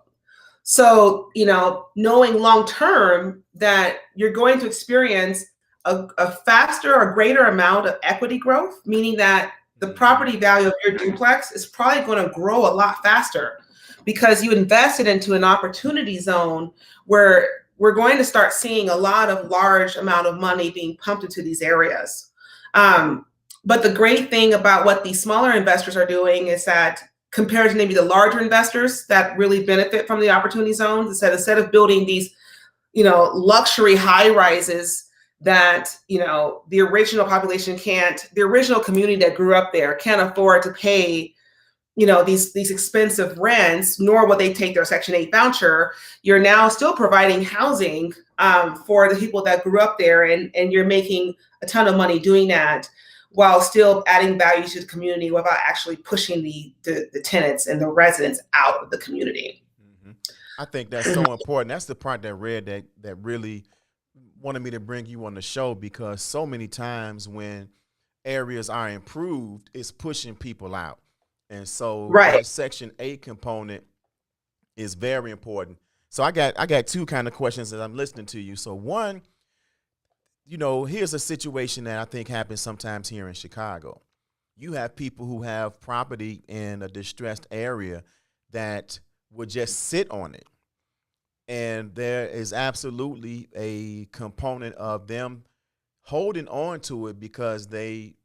So, knowing long-term that you're going to experience a faster or greater amount of equity growth, meaning that the property value of your duplex is probably going to grow a lot faster because you invested into an opportunity zone where we're going to start seeing a lot of large amount of money being pumped into these areas. But the great thing about what these smaller investors are doing is that compared to maybe the larger investors that really benefit from the opportunity zones, instead of building these, luxury high rises that, the original population the original community that grew up there can't afford to pay, these expensive rents, nor will they take their Section 8 voucher. You're now still providing housing for the people that grew up there, and you're making a ton of money doing that while still adding value to the community without actually pushing the tenants and the residents out of the community. I think that's so important. That's the part that really wanted me to bring you on the show, because so many times when areas are improved, it's pushing people out. And so that Section 8 component is very important. So I got two kind of questions as I'm listening to you. So one, here's a situation that I think happens sometimes here in Chicago. You have people who have property in a distressed area that would just sit on it. And there is absolutely a component of them holding on to it because they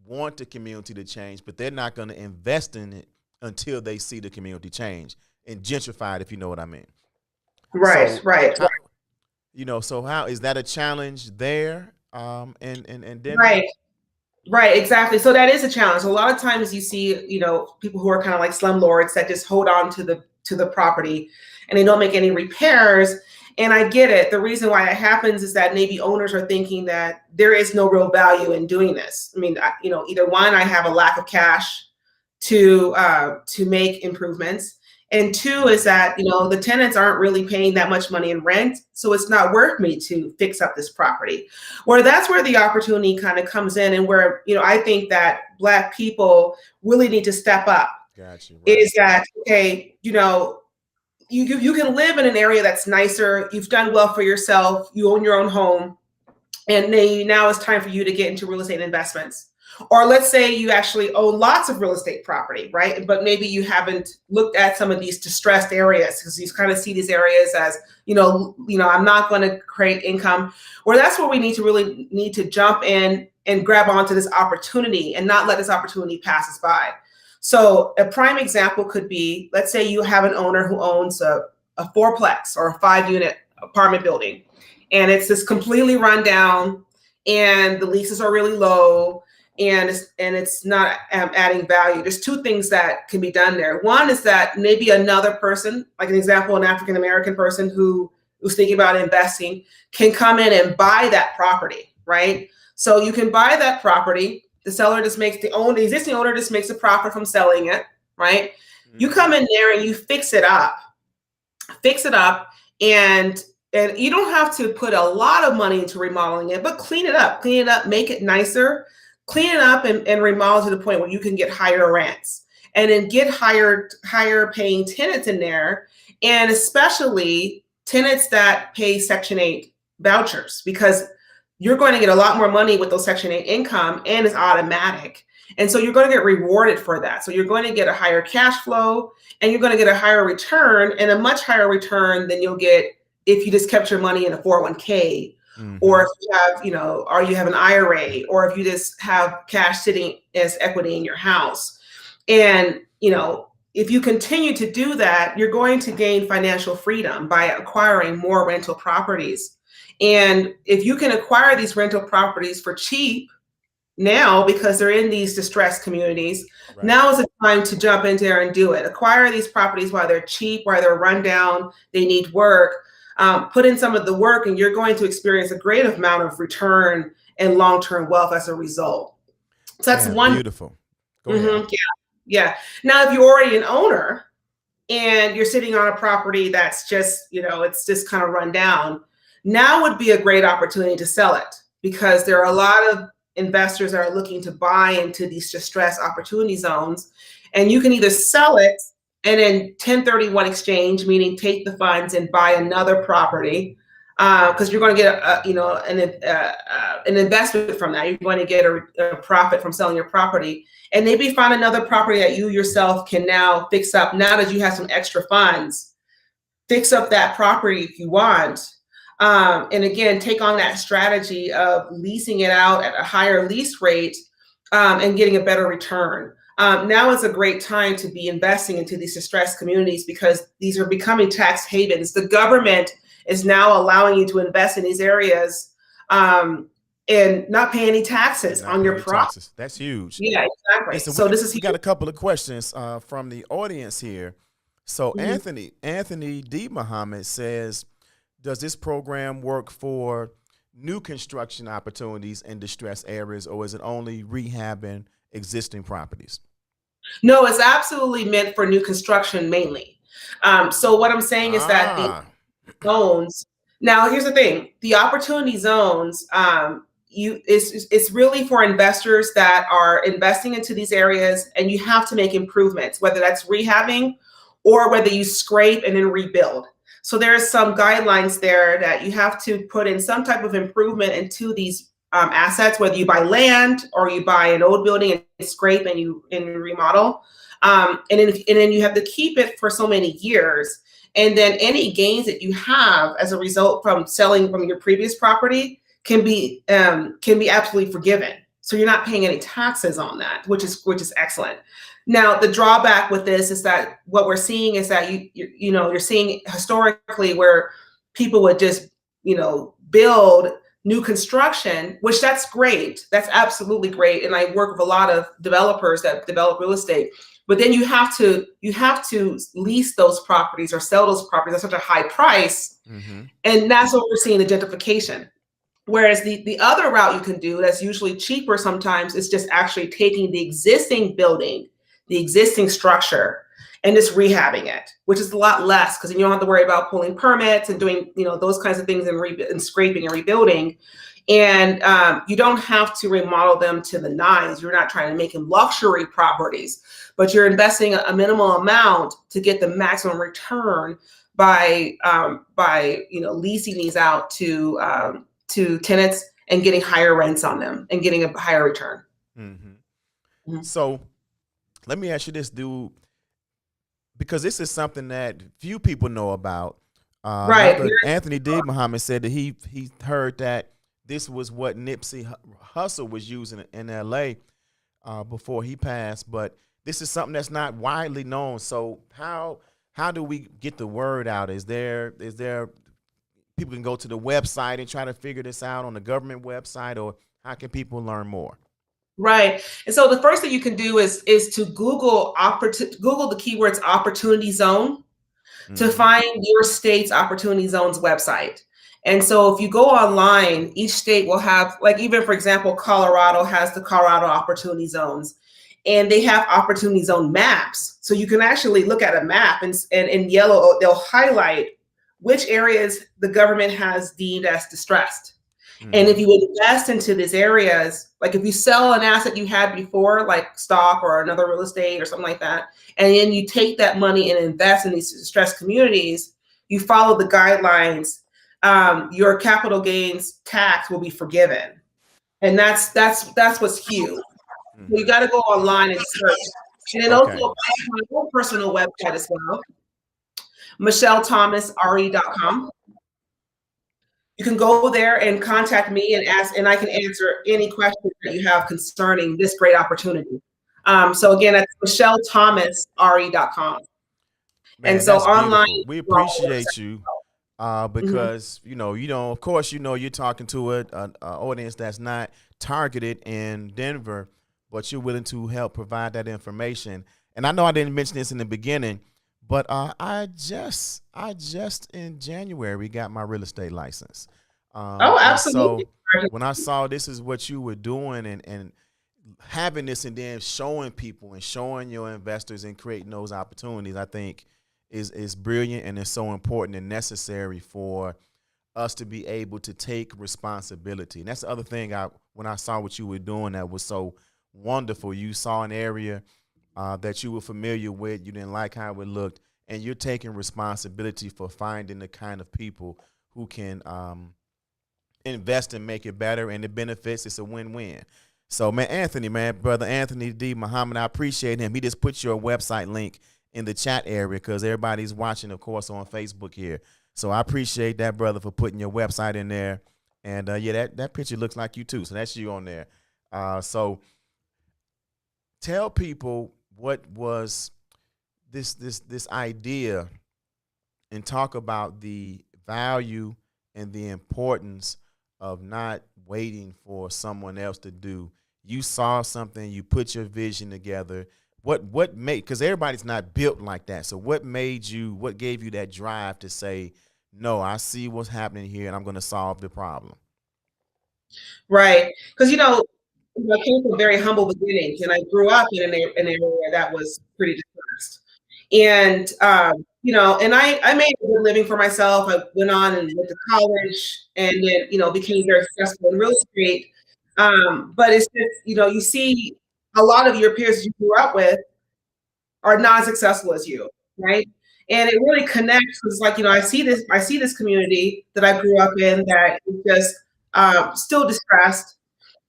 want the community to change, but they're not going to invest in it until they see the community change and gentrified, if you know what I mean. Right. So how is that a challenge there? And then Right, exactly. So that is a challenge. A lot of times you see, people who are kind of like slumlords that just hold on to the property and they don't make any repairs. And I get it. The reason why it happens is that maybe owners are thinking that there is no real value in doing this. I mean, either one, I have a lack of cash to make improvements. And two is that, the tenants aren't really paying that much money in rent. So it's not worth me to fix up this property. Where that's where the opportunity kind of comes in, and where, I think that Black people really need to step up. Gotcha, right. Is that, okay, you can live in an area that's nicer. You've done well for yourself. You own your own home. And now it's time for you to get into real estate investments. Or let's say you actually own lots of real estate property, right? But maybe you haven't looked at some of these distressed areas because you kind of see these areas as, I'm not going to create income. Where that's where we need to jump in and grab onto this opportunity and not let this opportunity pass us by. So a prime example could be, let's say you have an owner who owns a fourplex or a 5-unit apartment building, and it's just completely run down, and the leases are really low, and it's not adding value. There's two things that can be done there. One is that maybe another person, like an example, an African-American person who's thinking about investing, can come in and buy that property, right? So you can buy that property. The seller just makes the existing owner just makes a profit from selling it, right? Mm-hmm. You come in there and you fix it up, and you don't have to put a lot of money into remodeling it, but clean it up, make it nicer, clean it up and remodel to the point where you can get higher rents and then get higher paying tenants in there, and especially tenants that pay Section 8 vouchers, because you're going to get a lot more money with those Section 8 income, and it's automatic. And so you're going to get rewarded for that. So you're going to get a higher cash flow, and you're going to get a higher return, and a much higher return than you'll get if you just kept your money in a 401k, or if you have, or you have an IRA, or if you just have cash sitting as equity in your house. And, if you continue to do that, you're going to gain financial freedom by acquiring more rental properties. And if you can acquire these rental properties for cheap, now because they're in these distressed communities. Right. Now is the time to jump in there and do it. Acquire these properties while they're cheap, while they're run down, they need work. Put in some of the work, and you're going to experience a great amount of return and long-term wealth as a result. So that's one. Beautiful. Go ahead. Yeah. Now, if you're already an owner and you're sitting on a property that's just, it's just kind of run down, now would be a great opportunity to sell it, because there are a lot of investors that are looking to buy into these distressed opportunity zones. And you can either sell it and then 1031 exchange, meaning take the funds and buy another property, because you're going to get an investment from that. You're going to get a profit from selling your property, and maybe find another property that you yourself can now fix up. Now that you have some extra funds, fix up that property if you want. And again, take on that strategy of leasing it out at a higher lease rate, and getting a better return. Now is a great time to be investing into these distressed communities, because these are becoming tax havens. The government is now allowing you to invest in these areas, and not pay any taxes on your property. That's huge. Yeah, exactly. Listen, so this is we got a couple of questions from the audience here. So Anthony D. Muhammad says, does this program work for new construction opportunities in distressed areas, or is it only rehabbing existing properties? No, it's absolutely meant for new construction mainly. So what I'm saying is that the zones, now here's the thing, the opportunity zones, it's really for investors that are investing into these areas, and you have to make improvements, whether that's rehabbing or whether you scrape and then rebuild. So there's some guidelines there that you have to put in some type of improvement into these assets, whether you buy land or you buy an old building and scrape and you remodel. And then you have to keep it for so many years. And then any gains that you have as a result from selling from your previous property can be absolutely forgiven. So you're not paying any taxes on that, which is excellent. Now, the drawback with this is that what we're seeing is that you're seeing historically where people would just, build new construction, which that's great. That's absolutely great. And I work with a lot of developers that develop real estate. But then you have to lease those properties or sell those properties at such a high price. Mm-hmm. And that's what we're seeing, the gentrification. Whereas the other route you can do that's usually cheaper sometimes is just actually taking the existing building, the existing structure, and just rehabbing it, which is a lot less, because you don't have to worry about pulling permits and doing those kinds of things and scraping and rebuilding. And you don't have to remodel them to the nines. You're not trying to make them luxury properties, but you're investing a minimal amount to get the maximum return by leasing these out to tenants and getting higher rents on them and getting a higher return. Mm-hmm. Mm-hmm. So let me ask you this, dude, because this is something that few people know about. Right. Anthony D. Muhammad said that he heard that this was what Nipsey Hussle was using in L.A. Before he passed, but this is something that's not widely known. So how do we get the word out? Is there people can go to the website and try to figure this out on the government website, or how can people learn more? Right. And so the first thing you can do is to Google the keywords opportunity zone to find your state's opportunity zone's website. And so if you go online, each state will have, like, even for example, Colorado has the Colorado opportunity zones, and they have opportunity zone maps. So you can actually look at a map, and in yellow, they'll highlight which areas the government has deemed as distressed. And if you invest into these areas, like if you sell an asset you had before, like stock or another real estate or something like that, and then you take that money and invest in these distressed communities, you follow the guidelines, your capital gains tax will be forgiven. And that's what's huge. So you got to go online and search. And then also my own personal website as well, michellethomasre.com. You can go there and contact me and ask, and I can answer any questions that you have concerning this great opportunity. So again, that's michellethomasre.com. Man, and so online, we appreciate you. because of course, you're talking to an audience that's not targeted in Denver, but you're willing to help provide that information. And I know I didn't mention this in the beginning, but I just in January got my real estate license. Oh, absolutely. And so when I saw this is what you were doing and having this and then showing people and showing your investors and creating those opportunities, I think is brilliant, and it's so important and necessary for us to be able to take responsibility. And that's the other thing when I saw what you were doing that was so wonderful. You saw an area that you were familiar with, you didn't like how it looked, and you're taking responsibility for finding the kind of people who can invest and make it better, and the benefits, it's a win-win. So, brother Anthony D. Muhammad, I appreciate him. He just put your website link in the chat area because everybody's watching, of course, on Facebook here. So I appreciate that, brother, for putting your website in there. And that picture looks like you too. So that's you on there. So tell people what was this idea, and talk about the value and the importance of not waiting for someone else to do. You saw something, you put your vision together. What made, because everybody's not built like that. So what gave you that drive to say, no, I see what's happening here and I'm going to solve the problem? Right. Because, I came from very humble beginnings, and I grew up in an area that was pretty depressed. And, and I made a good living for myself. I went on and went to college, and then, became very successful in real estate. But it's just, you see a lot of your peers you grew up with are not as successful as you, right? And it really connects because, I see this community that I grew up in that is just still distressed,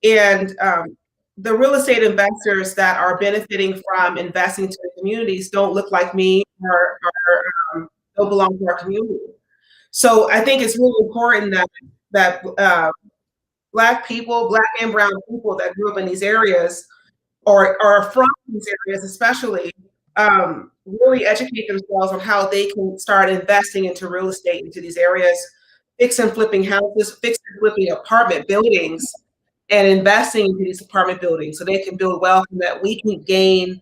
and the real estate investors that are benefiting from investing to the communities don't look like me or don't belong to our community. So I think it's really important that Black people, Black and brown people that grew up in these areas or are from these areas especially, really educate themselves on how they can start investing into real estate into these areas, fix and flipping houses, fix and flipping apartment buildings, and investing into these apartment buildings so they can build wealth and that we can gain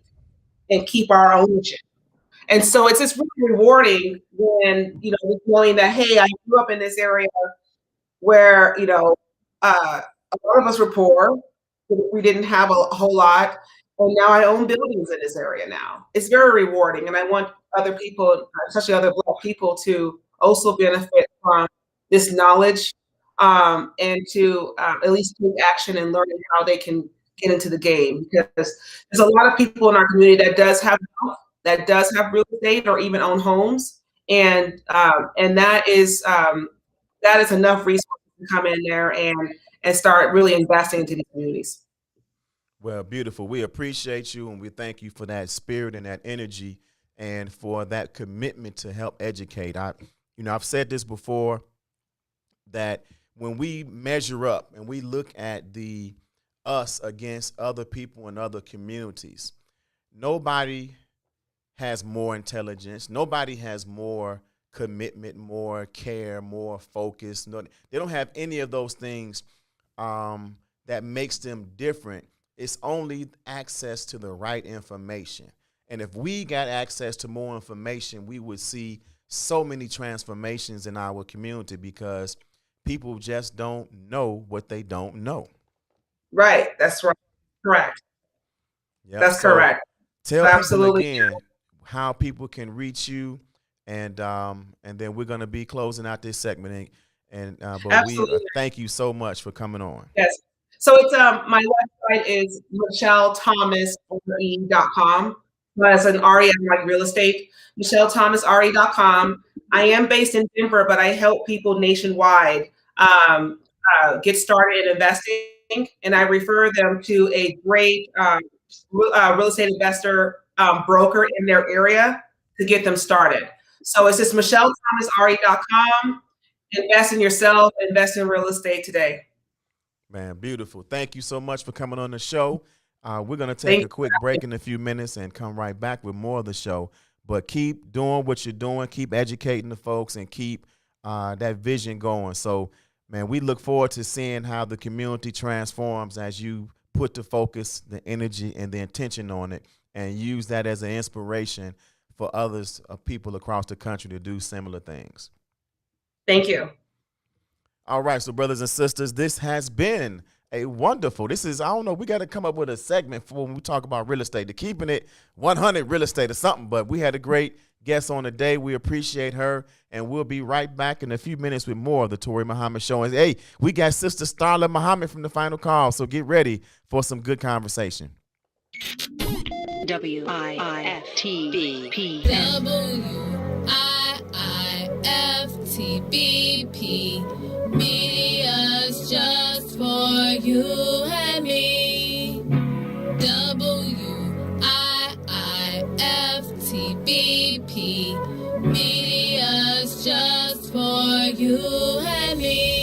and keep our ownership. And so it's just really rewarding when, just knowing that, hey, I grew up in this area where, a lot of us were poor. We didn't have a whole lot. And now I own buildings in this area now. It's very rewarding. And I want other people, especially other Black people, to also benefit from this knowledge, and to at least take action and learning how they can get into the game. Because there's a lot of people in our community that does have real estate or even own homes. And that is enough resources to come in there and start really investing into these communities. Well, beautiful. We appreciate you, and we thank you for that spirit and that energy and for that commitment to help educate. I've said this before, that when we measure up and we look at us against other people in other communities, nobody has more intelligence. Nobody has more commitment, more care, more focus. No, they don't have any of those things that makes them different. It's only access to the right information. And if we got access to more information, we would see so many transformations in our community, because people just don't know what they don't know. Right. That's right. Correct. Yep. That's correct. Tell people Absolutely again how people can reach you, and then we're going to be closing out this segment. But Absolutely. we thank you so much for coming on. Yes. So it's my website is michellethomasre.com. As an RE, I'm like real estate. michellethomasre.com. I am based in Denver, but I help people nationwide get started in investing, and I refer them to a great real estate investor broker in their area to get them started. So it's just michellethomasre.com. Invest in yourself, invest in real estate today. Man, beautiful. Thank you so much for coming on the show. We're going to take a quick break in a few minutes and come right back with more of the show. But keep doing what you're doing. Keep educating the folks, and keep that vision going. So, man, we look forward to seeing how the community transforms as you put the focus, the energy, and the intention on it, and use that as an inspiration for others, people across the country to do similar things. Thank you. All right, so brothers and sisters, this has been a wonderful, I don't know, we got to come up with a segment for when we talk about real estate, to keeping it 100 real estate or something, but we had a great guest on today. We appreciate her, and we'll be right back in a few minutes with more of the Toure Muhammad Show. And hey, we got Sister Starla Muhammad from the Final Call, so get ready for some good conversation. WIIFTBP. WIIFTBP. Media's just for you and me. WIIFTBP. Media's just for you and me.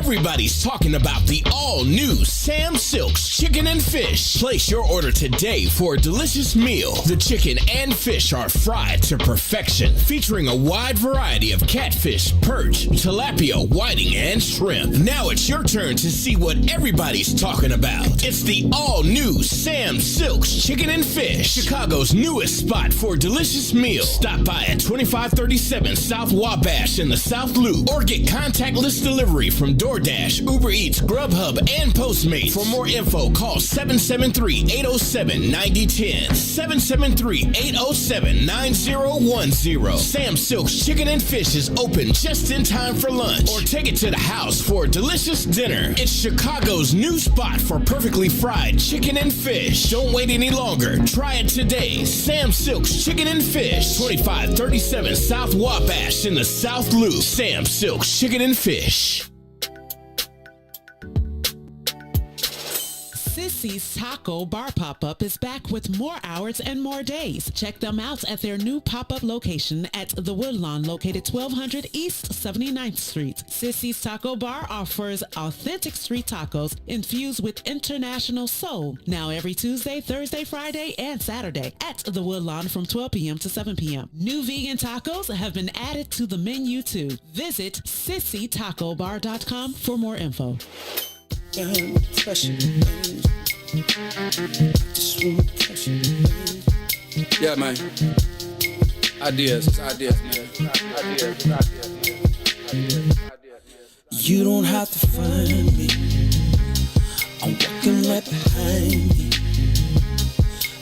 Everybody's talking about the all-new Sam Silk's Chicken and Fish. Place your order today for a delicious meal. The chicken and fish are fried to perfection, featuring a wide variety of catfish, perch, tilapia, whiting, and shrimp. Now it's your turn to see what everybody's talking about. It's the all-new Sam Silk's Chicken and Fish, Chicago's newest spot for delicious meals. Stop by at 2537 South Wabash in the South Loop, or get contactless delivery from DoorDash, Uber Eats, Grubhub, and Postmates. For more info, call 773-807-9010, 773-807-9010. Sam Silk's Chicken and Fish is open just in time for lunch, or take it to the house for a delicious dinner. It's Chicago's new spot for perfectly fried chicken and fish. Don't wait any longer. Try it today. Sam Silk's Chicken and Fish, 2537 South Wabash in the South Loop. Sam Silk's Chicken and Fish. Sissy's Taco Bar Pop-Up is back with more hours and more days. Check them out at their new pop-up location at The Woodlawn, located 1200 East 79th Street. Sissy's Taco Bar offers authentic street tacos infused with international soul. Now every Tuesday, Thursday, Friday, and Saturday at The Woodlawn from 12 p.m. to 7 p.m. New vegan tacos have been added to the menu too. Visit sissytacobar.com for more info. Yeah, man. Ideas, man. You don't have to find me. I'm walking right behind you.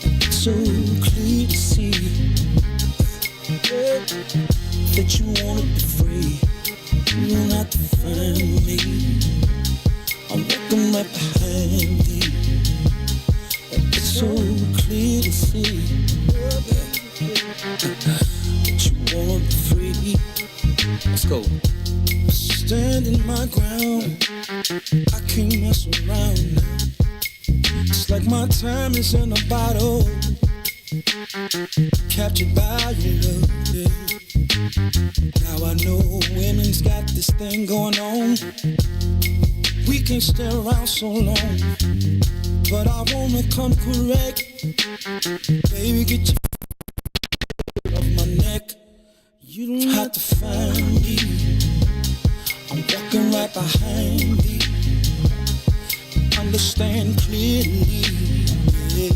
It's so clear to see that you wanna be free. You don't have to find me. I'm walking right behind you. It's so clear to see that you wanna be free. Let's go. Standing my ground, I can't mess around now. It's like my time is in a bottle, captured by your love, yeah. Now I know women's got this thing going on. We can't stay around so long, but I wanna come correct. Baby, get your off my neck. You don't have to find me. I'm walking right behind you. Understand clearly, yeah.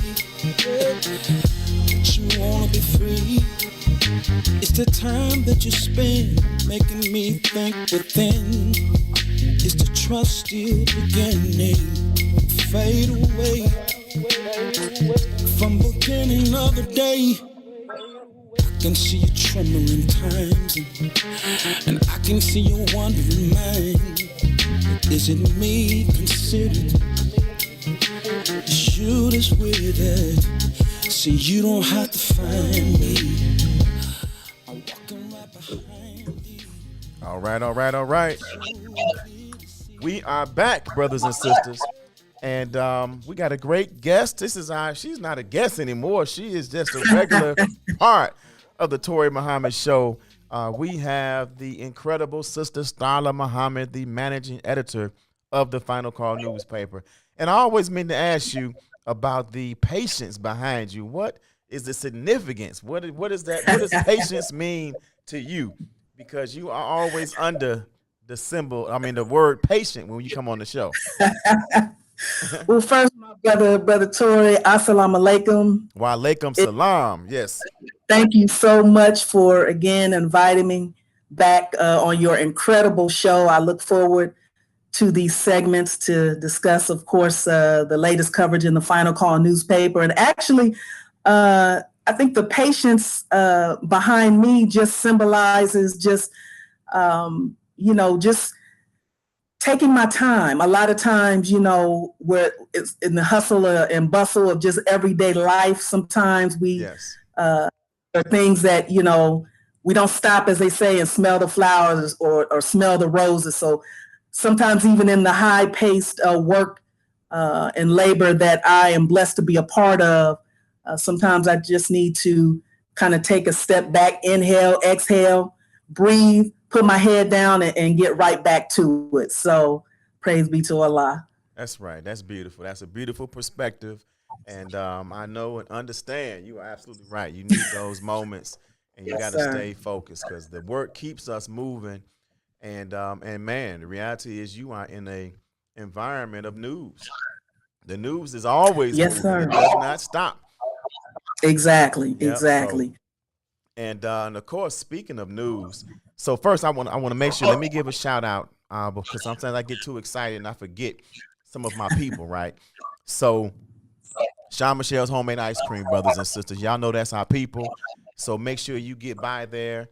That you wanna be free. It's the time that you spend making me think within. Is the trust still beginning? Fade away from beginning of the day. I can see you trembling times, and I can see you wondering mine. Is it me considered? Is you that's with it? See, you don't have to find me. I'm walking right behind you. All right. We are back, brothers and sisters. And we got a great guest. She's not a guest anymore. She is just a regular part of the Toure Muhammad show. We have the incredible Sister Toure Muhammad, the managing editor of the Final Call newspaper. And I always meant to ask you about the patience behind you. What is the significance? What is that? What does patience mean to you? Because you are always under the word patient when you come on the show. Well, first, my brother Toure, assalamu alaikum. Wa alaikum salam. Yes. Thank you so much for again inviting me back on your incredible show. I look forward to these segments to discuss, of course, the latest coverage in the Final Call newspaper. And actually, I think the patience behind me just symbolizes just taking my time. A lot of times, where it's in the hustle and bustle of just everyday life, sometimes we are things that, we don't stop, as they say, and smell the flowers or smell the roses. So sometimes even in the high-paced work and labor that I am blessed to be a part of, sometimes I just need to kind of take a step back, inhale, exhale, breathe, put my head down and get right back to it. So praise be to Allah. That's right. That's beautiful. That's a beautiful perspective. And I know and understand you are absolutely right. You need those moments and you got to stay focused because the work keeps us moving. And man, the reality is you are in a environment of news. The news is always moving. Sir. It does not stop. Exactly. Yep, exactly. So, and of course, speaking of news, so first I want to make sure. Let me give a shout out because sometimes I get too excited and I forget some of my people. Right. So, Sean Michelle's Homemade Ice Cream, brothers and sisters, y'all know that's our people. So make sure you get by there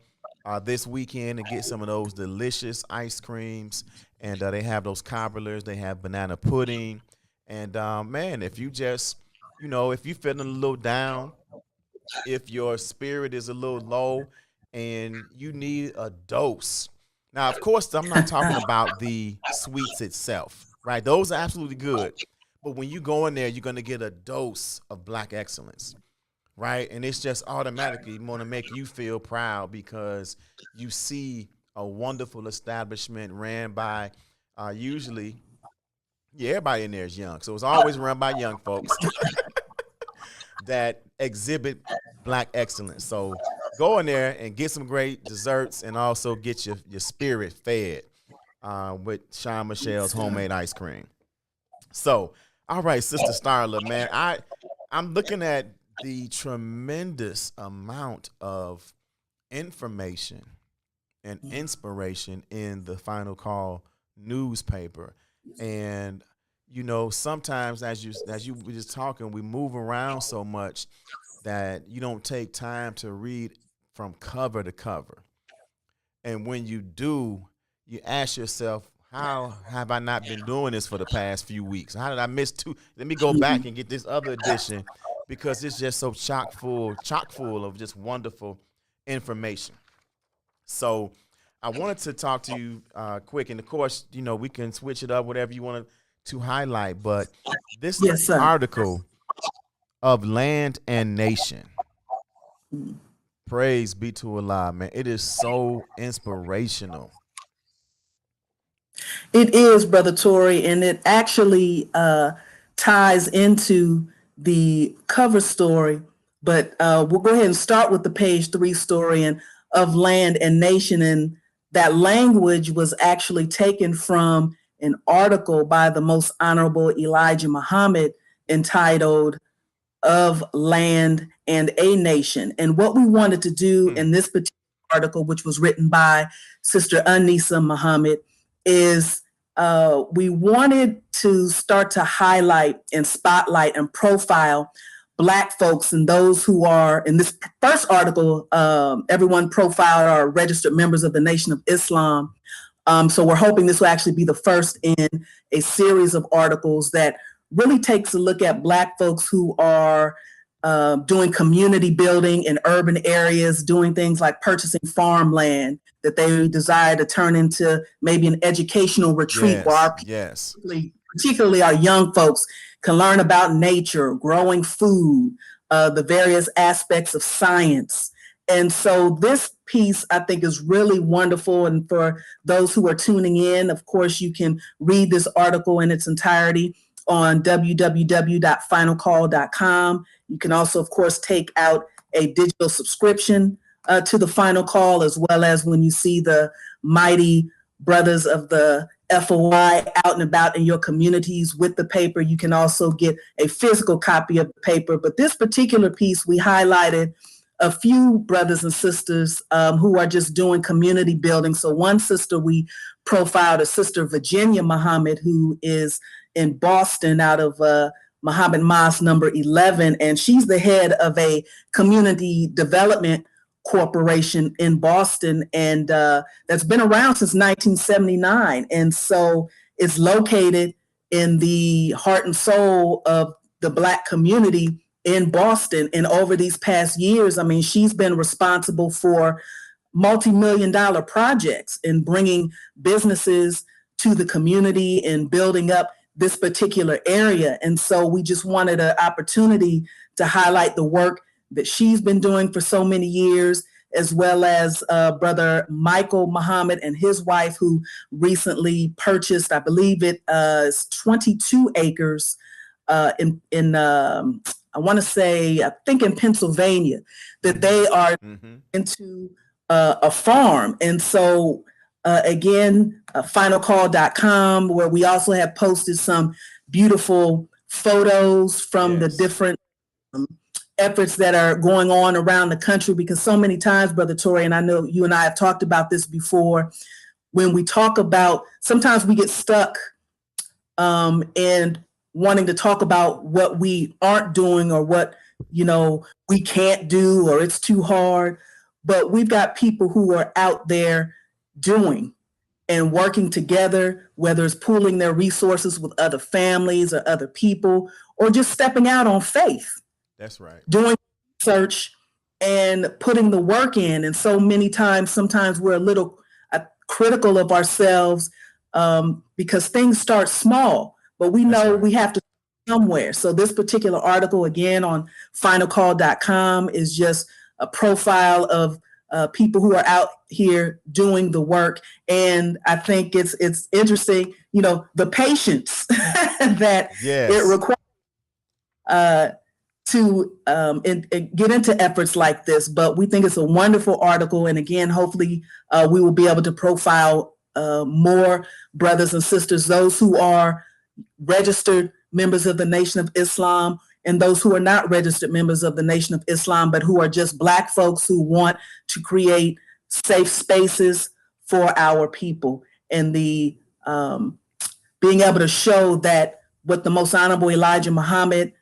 this weekend and get some of those delicious ice creams. And they have those cobblers. They have banana pudding. And man, if you just, if you're feeling a little down, if your spirit is a little low and you need a dose. Now, of course, I'm not talking about the sweets itself, right? Those are absolutely good. But when you go in there, you're going to get a dose of Black excellence, right? And it's just automatically going to make you feel proud because you see a wonderful establishment ran by usually, everybody in there is young. So it's always run by young folks that exhibit Black excellence. So go in there and get some great desserts and also get your spirit fed with Sean Michelle's Homemade Ice Cream. So, all right, Sister Starla, man, I'm looking at the tremendous amount of information and inspiration in the Final Call newspaper. And sometimes as you were just talking, we move around so much that you don't take time to read from cover to cover. And when you do, you ask yourself, how have I not been doing this for the past few weeks? How did I miss two? Let me go back and get this other edition because it's just so chock full of just wonderful information. So I wanted to talk to you quick. And of course, we can switch it up, whatever you want to highlight. But this article of Land and Nation, praise be to Allah, man. It is so inspirational. It is, Brother Toure, and it actually ties into the cover story. But we'll go ahead and start with the page 3 story and of Land and Nation. And that language was actually taken from an article by the Most Honorable Elijah Muhammad entitled Of Land and a Nation. And what we wanted to do in this particular article, which was written by Sister Anisa Muhammad, is we wanted to start to highlight and spotlight and profile Black folks and those who are, in this first article, everyone profiled are registered members of the Nation of Islam. So we're hoping this will actually be the first in a series of articles that really takes a look at Black folks who are doing community building in urban areas, doing things like purchasing farmland that they desire to turn into maybe an educational retreat where our people particularly our young folks, can learn about nature, growing food, the various aspects of science. And so this piece, I think, is really wonderful. And for those who are tuning in, of course, you can read this article in its entirety on www.finalcall.com. You can also, of course, take out a digital subscription to the Final Call, as well as when you see the mighty brothers of the FOI out and about in your communities with the paper, you can also get a physical copy of the paper. But this particular piece, we highlighted a few brothers and sisters who are just doing community building. So one sister we profiled, a sister Virginia Muhammad, who is in Boston out of Muhammad Mosque number 11, and she's the head of a community development corporation in Boston, and that's been around since 1979. And so it's located in the heart and soul of the Black community in Boston. And over these past years, I mean, she's been responsible for multi-million-dollar projects in bringing businesses to the community and building up this particular area. And so we just wanted an opportunity to highlight the work that she's been doing for so many years, as well as Brother Michael Muhammad and his wife, who recently purchased, I believe it is 22 acres in I want to say, I think in Pennsylvania, that they are into a farm. And so again, finalcall.com, where we also have posted some beautiful photos from the different efforts that are going on around the country, because so many times, Brother Toure, and I know you and I have talked about this before, when we talk about, sometimes we get stuck in wanting to talk about what we aren't doing or what, you know, we can't do or it's too hard. But we've got people who are out there doing and working together, whether it's pooling their resources with other families or other people, or just stepping out on faith. That's right. Doing research and putting the work in. And so many times, sometimes we're a little critical of ourselves because things start small, but we know we have to somewhere. So this particular article, again, on finalcall.com is just a profile of people who are out here doing the work. And I think it's interesting, you know, the patience that it requires to get into efforts like this. But we think it's a wonderful article. And again, hopefully we will be able to profile more brothers and sisters, those who are registered members of the Nation of Islam and those who are not registered members of the Nation of Islam, but who are just Black folks who want to create safe spaces for our people. And the being able to show that what the Most Honorable Elijah Muhammad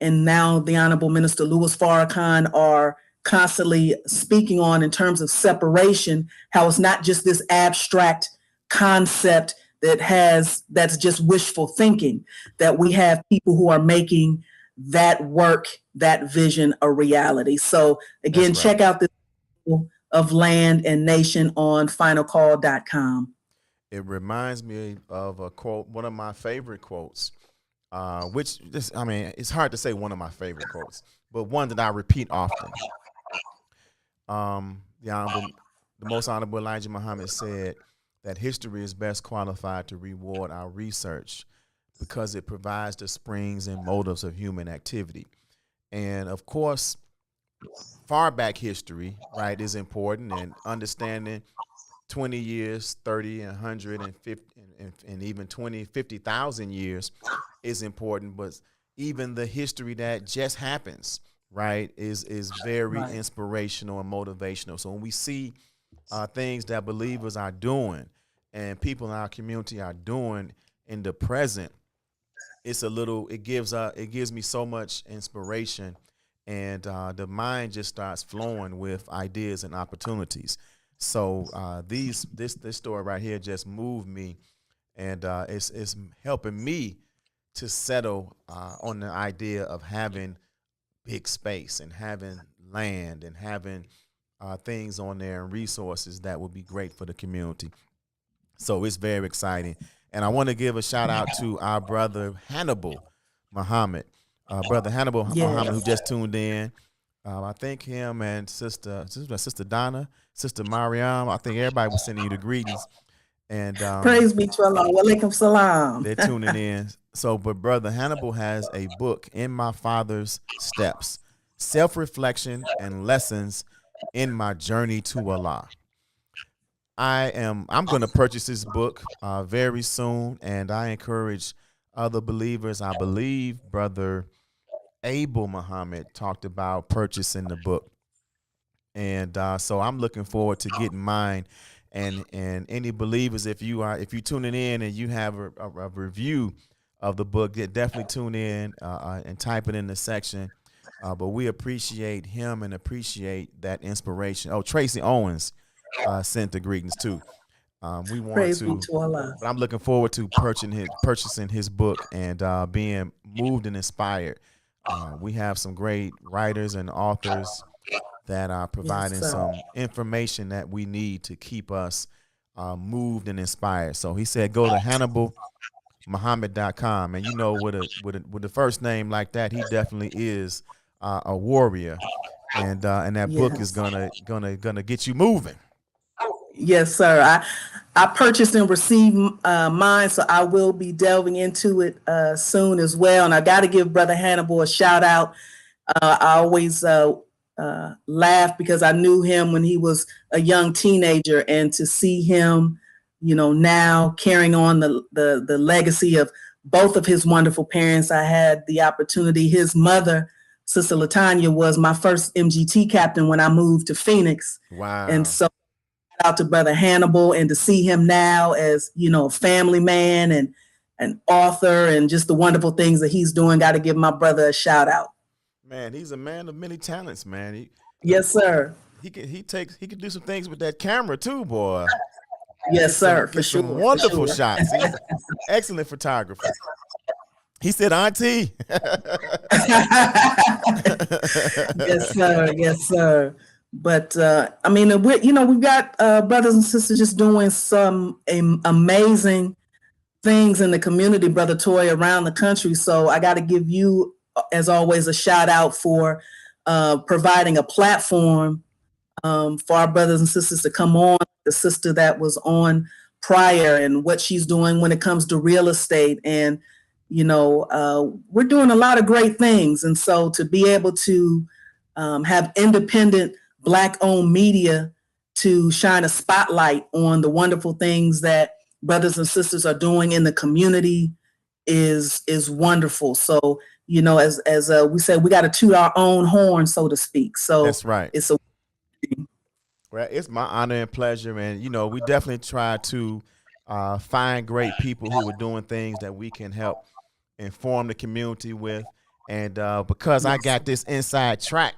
and now the Honorable Minister Louis Farrakhan are constantly speaking on in terms of separation, how it's not just this abstract concept that's just wishful thinking, that we have people who are making that work, that vision a reality. So again, check out this of Land and Nation on finalcall.com. It reminds me of a quote, one of my favorite quotes, which I mean, it's hard to say one of my favorite quotes, but one that I repeat often. The Most Honorable Elijah Muhammad said that history is best qualified to reward our research because it provides the springs and motives of human activity. And of course, far back history, right, is important, and understanding 20 years, 30, 150, and even 20, 50,000 years is important. But even the history that just happens, right, is very inspirational and motivational. So when we see things that believers are doing and people in our community are doing in the present, it gives me so much inspiration, and the mind just starts flowing with ideas and opportunities. So this story right here just moved me, and it's helping me to settle on the idea of having big space and having land and having things on there and resources that would be great for the community. So it's very exciting. And I want to give a shout out to our brother Hannibal Muhammad, brother Hannibal Muhammad, who just tuned in. I think him and sister Donna, sister Mariam. I think everybody was sending you the greetings. And praise be to Allah. Wa alaikum salam. They're tuning in. So, but brother Hannibal has a book, In My Father's Steps, Self-Reflection and Lessons in My Journey to Allah. I'm going to purchase this book very soon, and I encourage other believers. I believe brother Abel Muhammad talked about purchasing the book. And so I'm looking forward to getting mine. And any believers, if you tuning in and you have a review of the book, definitely tune in and type it in the section. But we appreciate him and appreciate that inspiration. Oh, Tracy Owens sent the greetings too. We want Praise to, be to Allah. but I'm looking forward to purchasing his book and being moved and inspired. We have some great writers and authors that are providing some information that we need to keep us moved and inspired. So he said, go to HannibalMuhammad.com. And you know, with a first name like that, he definitely is a warrior. And that book is gonna get you moving. Yes, sir. I purchased and received mine, so I will be delving into it soon as well. And I got to give Brother Hannibal a shout out. I always laugh because I knew him when he was a young teenager, and to see him, now carrying on the legacy of both of his wonderful parents. I had the opportunity. His mother, Sister Latanya, was my first MGT captain when I moved to Phoenix. Wow! And so, shout out to Brother Hannibal, and to see him now as a family man and an author, and just the wonderful things that he's doing. Got to give my brother a shout out. Man, he's a man of many talents, man. Yes, sir. He can do some things with that camera too, boy. Yes, sir. For sure. Some wonderful shots. He's excellent photographer. He said, "Auntie." Yes, sir. Yes, sir. But I mean, we've got brothers and sisters just doing some amazing things in the community, Brother Toy, around the country. So I got to give you, as always, a shout out for providing a platform for our brothers and sisters to come on. The sister that was on prior, and what she's doing when it comes to real estate. And, we're doing a lot of great things. And so to be able to have independent Black-owned media to shine a spotlight on the wonderful things that brothers and sisters are doing in the community is wonderful. So, as we said, we got to toot our own horn, so to speak. So that's right. Well, it's my honor and pleasure, and we definitely try to find great people who are doing things that we can help inform the community with. And because I got this inside track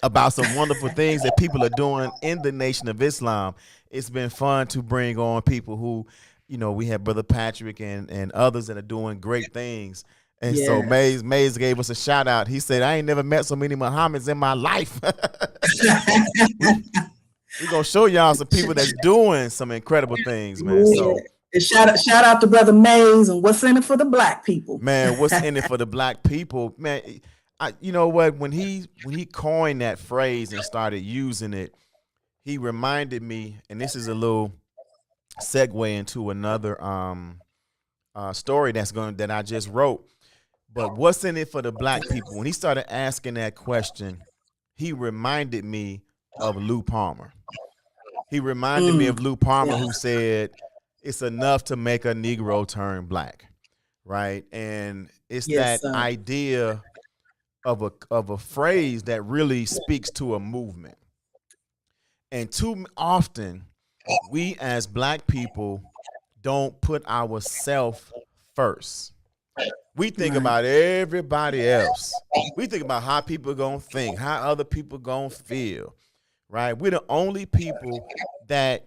about some wonderful things that people are doing in the Nation of Islam, it's been fun to bring on people who, we have Brother Patrick and others that are doing great things. And so Mays gave us a shout out. He said, "I ain't never met so many Muhammads in my life." We're going to show y'all some people that's doing some incredible things, man. So shout out to Brother Mays, and what's in it for the Black people. Man, what's in it for the Black people? Man, you know what? When he coined that phrase and started using it, he reminded me, and this is a little segue into another story that I just wrote. But what's in it for the Black people? When he started asking that question, he reminded me of Lou Palmer. He reminded me of Lou Palmer, who said, "It's enough to make a Negro turn Black," right? And it's that idea of a phrase that really speaks to a movement. And too often, we as Black people don't put ourselves first. We think about everybody else. We think about how people gonna think, how other people gonna feel, right? We're the only people that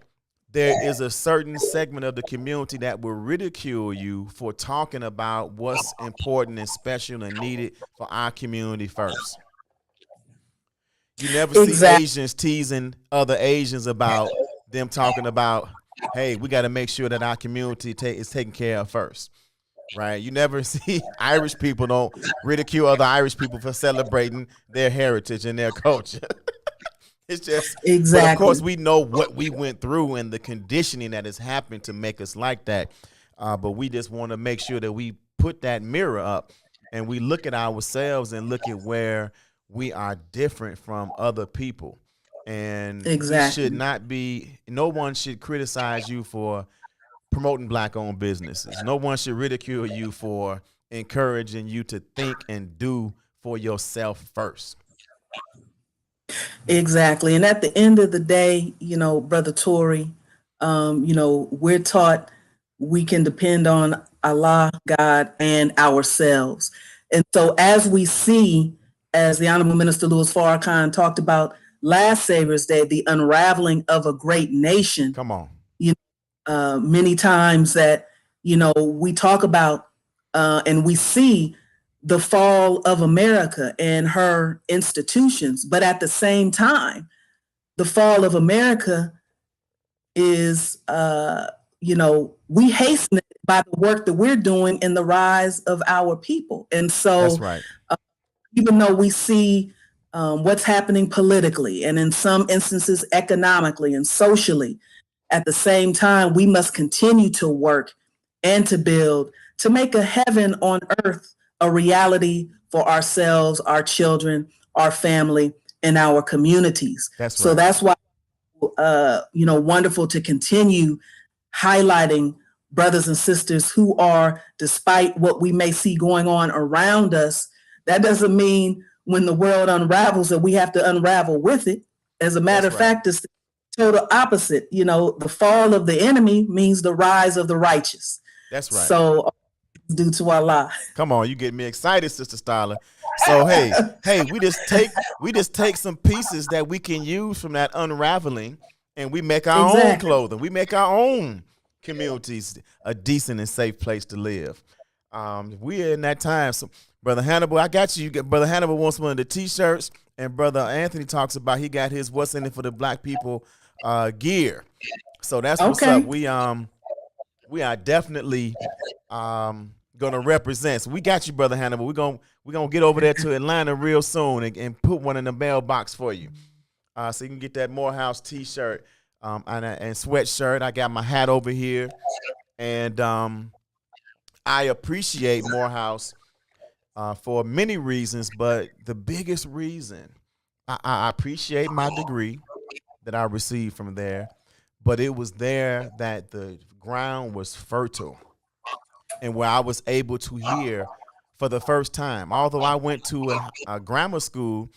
there is a certain segment of the community that will ridicule you for talking about what's important and special and needed for our community first. You never see Asians teasing other Asians about them talking about hey, we got to make sure that our community is taken care of first. Right? You never see Irish people don't ridicule other Irish people for celebrating their heritage and their culture. It's just, but of course, Exactly. we know what we went through and the conditioning that has happened to make us like that. But we just want to make sure that we put that mirror up and we look at ourselves and look at where we are different from other people. And we should Exactly. not be, no one should criticize you for promoting black owned businesses. No one should ridicule you for encouraging you to think and do for yourself first. Exactly. And at the end of the day, Brother Toure, we're taught we can depend on Allah, God, and ourselves. And so as we see, as the Honorable Minister Louis Farrakhan talked about last Savior's Day, the unraveling of a great nation. Come on. Many times that, we talk about and we see the fall of America and her institutions. But at the same time, the fall of America is, we hasten it by the work that we're doing in the rise of our people. And so that's right. Even though we see what's happening politically and in some instances economically and socially, at the same time, we must continue to work and to build to make a heaven on earth a reality for ourselves, our children, our family, and our communities. That's right. So that's why, wonderful to continue highlighting brothers and sisters who are, despite what we may see going on around us, that doesn't mean when the world unravels that we have to unravel with it. As a matter of fact, it's the total opposite. The fall of the enemy means the rise of the righteous. That's right. So due to Allah. Come on, you get me excited, Sister Starla. So hey, we just take some pieces that we can use from that unraveling, and we make our own clothing. We make our own communities a decent and safe place to live. We're in that time. So, Brother Hannibal, I got you. Brother Hannibal wants one of the T-shirts, and Brother Anthony talks about he got his "What's in it for the Black People" gear. So that's what's up. We are definitely gonna represent. So we got you, Brother Hannibal. We're gonna get over there to Atlanta real soon and put one in the mailbox for you, so you can get that Morehouse T-shirt and sweatshirt. I got my hat over here, and I appreciate Morehouse for many reasons, but the biggest reason, I appreciate my degree that I received from there, but it was there that the ground was fertile and where I was able to hear for the first time. Although I went to a grammar school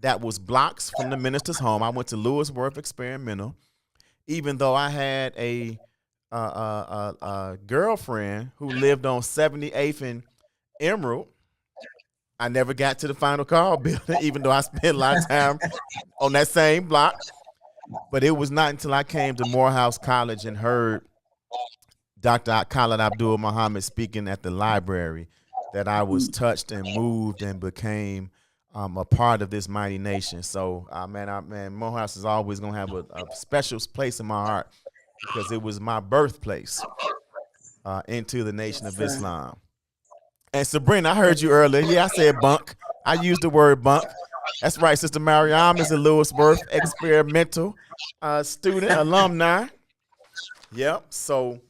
that was blocks from the minister's home, I went to Lewisworth Experimental, even though I had a girlfriend who lived on 78th and Emerald. I never got to the Final Call building, even though I spent a lot of time on that same block. But it was not until I came to Morehouse College and heard Dr. Khalid Abdul Muhammad speaking at the library that I was touched and moved and became a part of this mighty nation. So, man, Morehouse is always going to have a special place in my heart because it was my birthplace into the Nation of Islam. And Sabrina, I heard you earlier. Yeah, I said bunk. I used the word bunk. That's right, Sister Mariam is a Lewisworth experimental student, alumni. Yep. So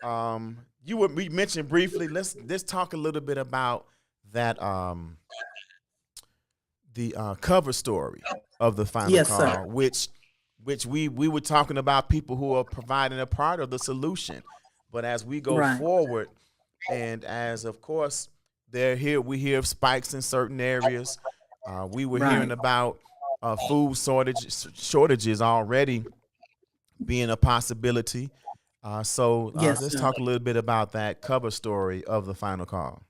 we mentioned briefly, let's talk a little bit about that the cover story of the Final Call, sir. which we were talking about people who are providing a part of the solution. But as we go forward, and as of course we hear of spikes in certain areas. We were hearing about food shortages already being a possibility. So let's talk a little bit about that cover story of the Final Call.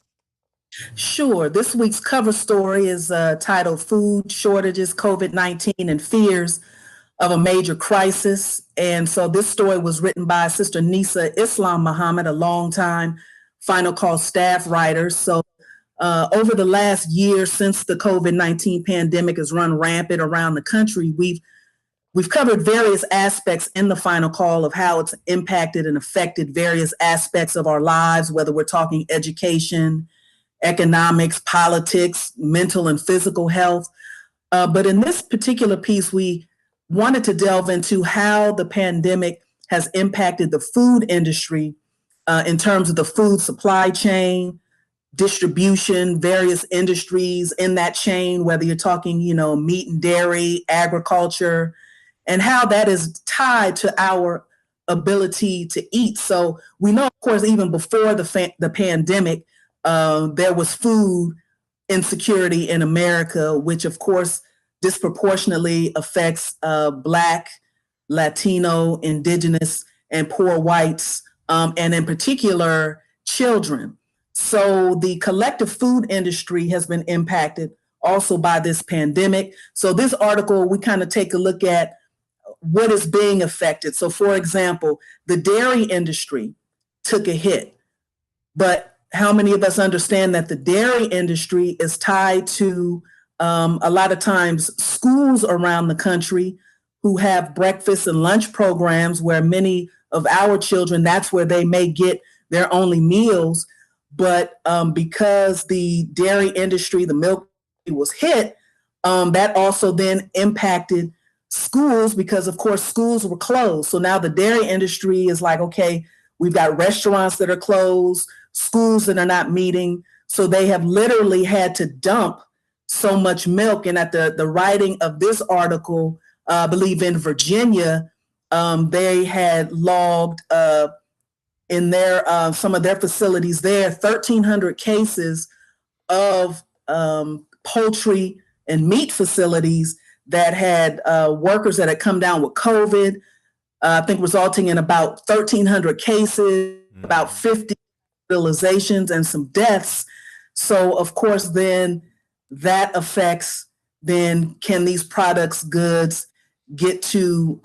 Sure. This week's cover story is titled "Food Shortages, COVID-19, and Fears of a Major Crisis." And so this story was written by Sister Nisa Islam Muhammad, a longtime Final Call staff writer. So over the last year, since the COVID-19 pandemic has run rampant around the country, we've we've covered various aspects in the final call of how it's impacted and affected various aspects of our lives, whether we're talking education, economics, politics, mental and physical health. But in this particular piece, we wanted to delve into how the pandemic has impacted the food industry in terms of the food supply chain, distribution, various industries in that chain, whether you're talking, meat and dairy, agriculture, and how that is tied to our ability to eat. So we know, of course, even before the pandemic, there was food insecurity in America, which of course disproportionately affects Black, Latino, Indigenous, and poor whites, and in particular, children. So the collective food industry has been impacted also by this pandemic. So this article, we kind of take a look at what is being affected. So for example, the dairy industry took a hit, but how many of us understand that the dairy industry is tied to a lot of times schools around the country who have breakfast and lunch programs where many of our children, that's where they may get their only meals. But because the dairy industry, the milk was hit, that also then impacted schools because, of course, schools were closed. So now the dairy industry is like, okay, we've got restaurants that are closed, schools that are not meeting. So they have literally had to dump so much milk. And at the writing of this article, I believe in Virginia, they had logged in their some of their facilities there, 1,300 cases of poultry and meat facilities that had workers that had come down with COVID, I think resulting in about 1,300 cases, about 50 hospitalizations and some deaths. So of course, then that affects, then can these products, goods get to,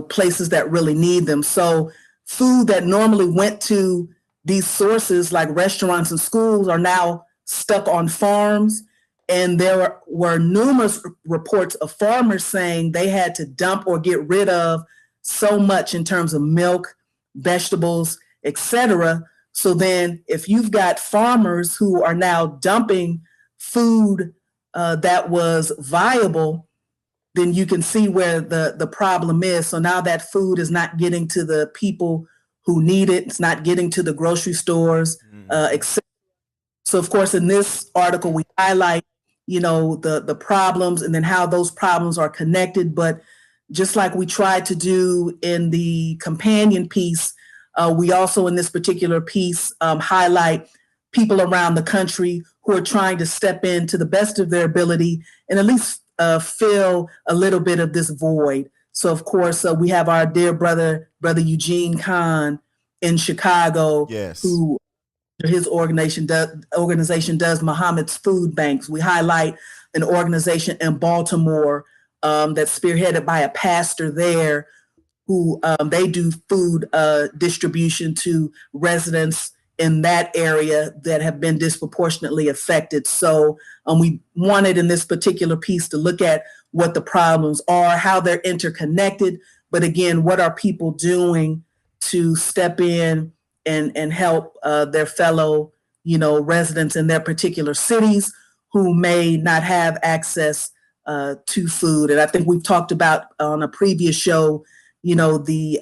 places that really need them? So food that normally went to these sources like restaurants and schools are now stuck on farms. And there were numerous reports of farmers saying they had to dump or get rid of so much in terms of milk, vegetables, etc. So then if you've got farmers who are now dumping food that was viable, then you can see where the problem is. So now that food is not getting to the people who need it. It's not getting to the grocery stores, etc. So of course, in this article, we highlight, the problems and then how those problems are connected. But just like we tried to do in the companion piece, we also in this particular piece highlight people around the country who are trying to step in to the best of their ability and at least fill a little bit of this void. So of course, we have our dear brother Eugene Kahn in Chicago, yes, who his organization does Muhammad's Food Banks. We highlight an organization in Baltimore that's spearheaded by a pastor there who they do food distribution to residents in that area that have been disproportionately affected. So we wanted in this particular piece to look at what the problems are, how they're interconnected, but again, what are people doing to step in and help their fellow, residents in their particular cities who may not have access to food. And I think we've talked about on a previous show, the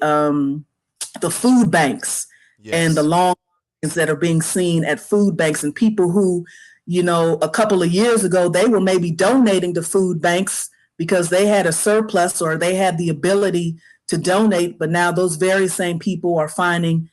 food banks, yes, and the long lines that are being seen at food banks, and people who, a couple of years ago, they were maybe donating to food banks because they had a surplus or they had the ability to donate. But now those very same people are finding,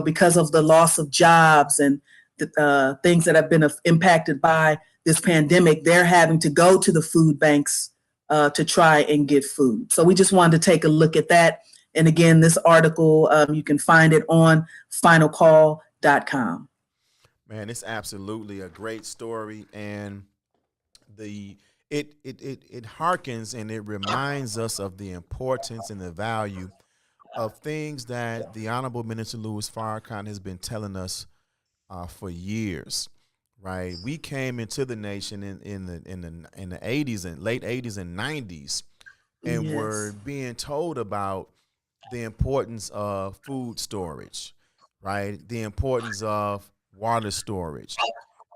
because of the loss of jobs and the things that have been impacted by this pandemic, they're having to go to the food banks to try and get food. So we just wanted to take a look at that. And again, this article, you can find it on finalcall.com. Man, it's absolutely a great story, and it harkens and it reminds us of the importance and the value of things that the Honorable Minister Louis Farrakhan has been telling us for years, right? We came into the nation in the 80s and late 80s and 90s, and were being told about the importance of food storage, right? The importance of water storage.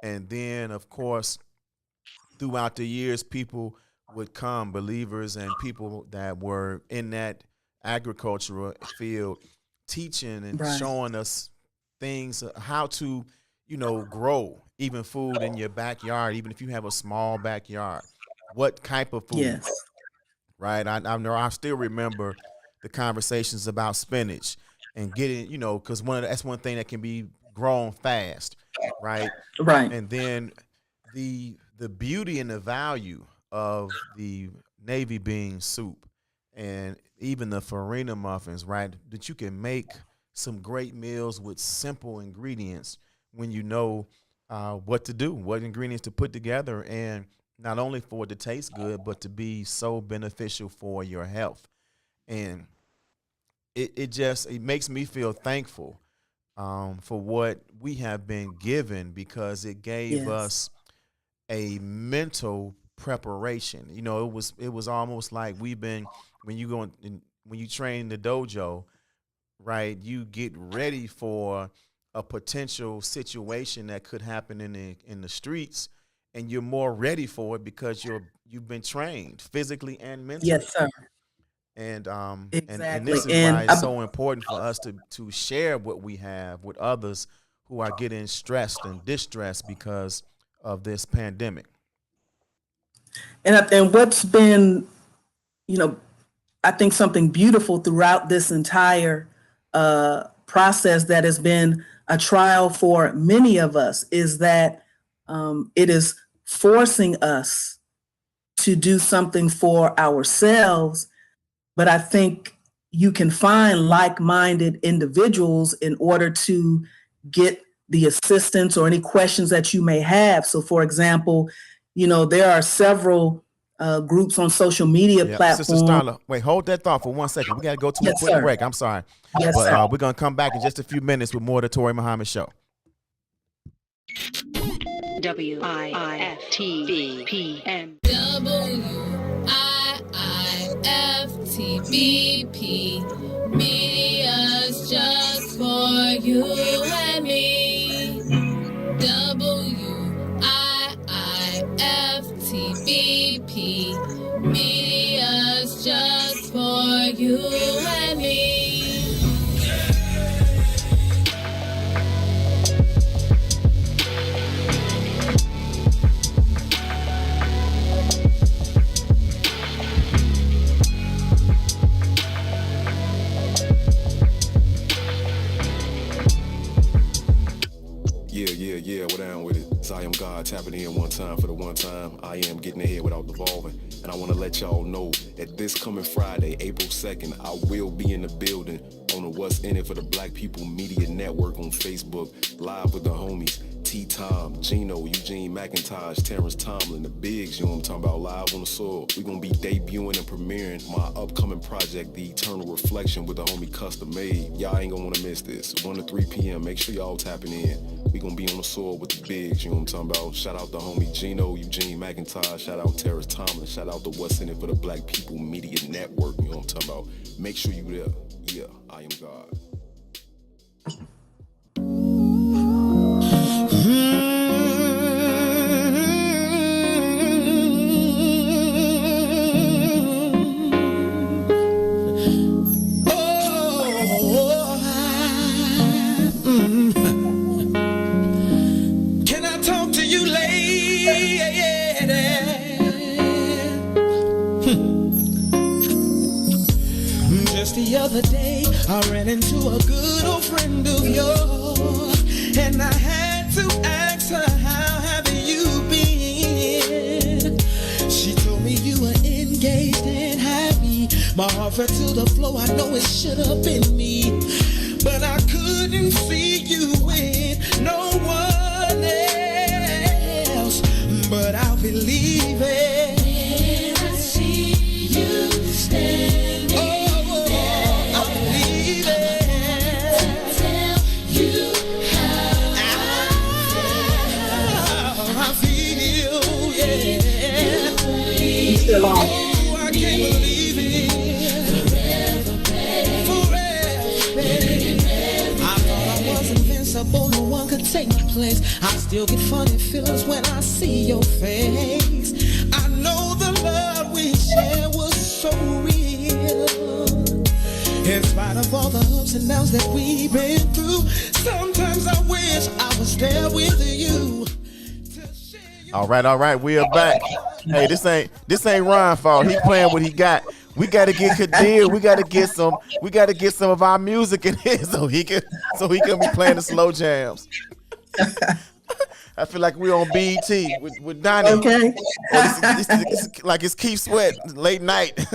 And then, of course, throughout the years, people would come, believers and people that were in that agricultural field, teaching and showing us things, how to, grow even food in your backyard, even if you have a small backyard. What type of food, right? I still remember the conversations about spinach and getting, because that's one thing that can be grown fast, right? Right. And then the beauty and the value of the navy bean soup and even the farina muffins, right? That you can make some great meals with simple ingredients when you know what to do, what ingredients to put together, and not only for it to taste good, but to be so beneficial for your health. And it makes me feel thankful for what we have been given, because it gave us a mental preparation. It was almost like we've been, when you train in the dojo, right, you get ready for a potential situation that could happen in the streets, and you're more ready for it because you've been trained physically and mentally. Yes, sir. And Exactly. and this is why it's so important for us to share what we have with others who are getting stressed and distressed because of this pandemic. And what's been, I think something beautiful throughout this entire process that has been a trial for many of us is that it is forcing us to do something for ourselves. But I think you can find like-minded individuals in order to get the assistance or any questions that you may have. So, for example, there are several groups on social media platforms. Sister Starla, wait, hold that thought for 1 second. We got to go to a quick break. I'm sorry. Yes, but sir. We're going to come back in just a few minutes with more of the Toure Muhammad Show. WIIFTVPM. WIIFTVP. Media's just for you and me. WIIFTVP. Media's just for you and me. Yeah, what down with it? I am God tapping in one time for the one time. I am getting ahead without devolving. And I want to let y'all know that this coming Friday, April 2nd, I will be in the building on the What's In It for the Black People Media Network on Facebook, live with the homies. T-Tom, Gino, Eugene McIntosh, Terrence Tomlin, the Bigs, you know what I'm talking about, live on the soil. We're going to be debuting and premiering my upcoming project, The Eternal Reflection, with the homie Custom Made. Y'all ain't going to want to miss this. 1 to 3 p.m. Make sure y'all tapping in. We're going to be on the soil with the Bigs, you know what I'm talking about. Shout out the homie Gino, Eugene McIntosh. Shout out Terrence Tomlin. Shout out to What's In It for the Black People Media Network, you know what I'm talking about. Make sure you there. Yeah, I am God. Can I talk to you, lady? Just the other day, I ran into a good old friend of yours, and I had to ask her, how have you been? She told me you were engaged and happy. My heart fell to the floor, I know it should have been me, but I couldn't see you with no one else. But I'll believe it when I see you standing there. I'll believe it to tell you how I feel. yeah. Still on. Oh, I can't believe it. Forever, baby. I thought I was invincible, no one could take my place. I still get funny feelings when I see your face. I know the love we shared was so real. In spite of all the ups and downs that we've been through, sometimes I wish I was there with you. All right, we are back. Hey, this ain't Ron fault. He playing what he got. We gotta get Kadir. We gotta get some of our music in here so he can be playing the slow jams. I feel like we're on BET with Donnie. Okay. This is like it's Keith Sweat late night.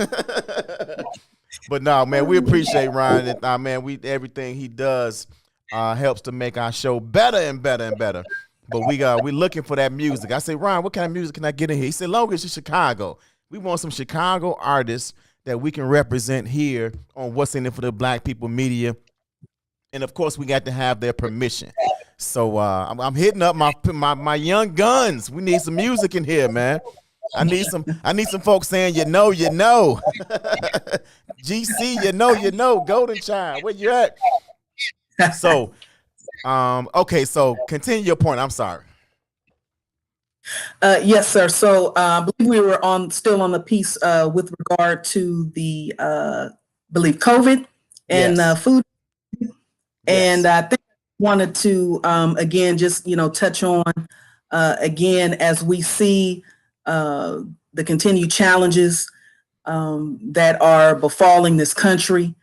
But no, man, we appreciate Ryan, and man, everything he does helps to make our show better and better and better. But we looking for that music. I say, Ryan, what kind of music can I get in here? He said, long as it's Chicago. We want some Chicago artists that we can represent here on What's in It for the Black People Media. And of course, we got to have their permission. So I'm hitting up my young guns. We need some music in here, man. I need some folks saying, you know. GC, you know. Golden Child, where you at? So, okay, so continue your point. I'm sorry. Yes, sir. So I believe we were still on the piece with regard to the believe COVID and Yes. food. Yes. And I think I wanted to again just touch on again as we see the continued challenges that are befalling this country,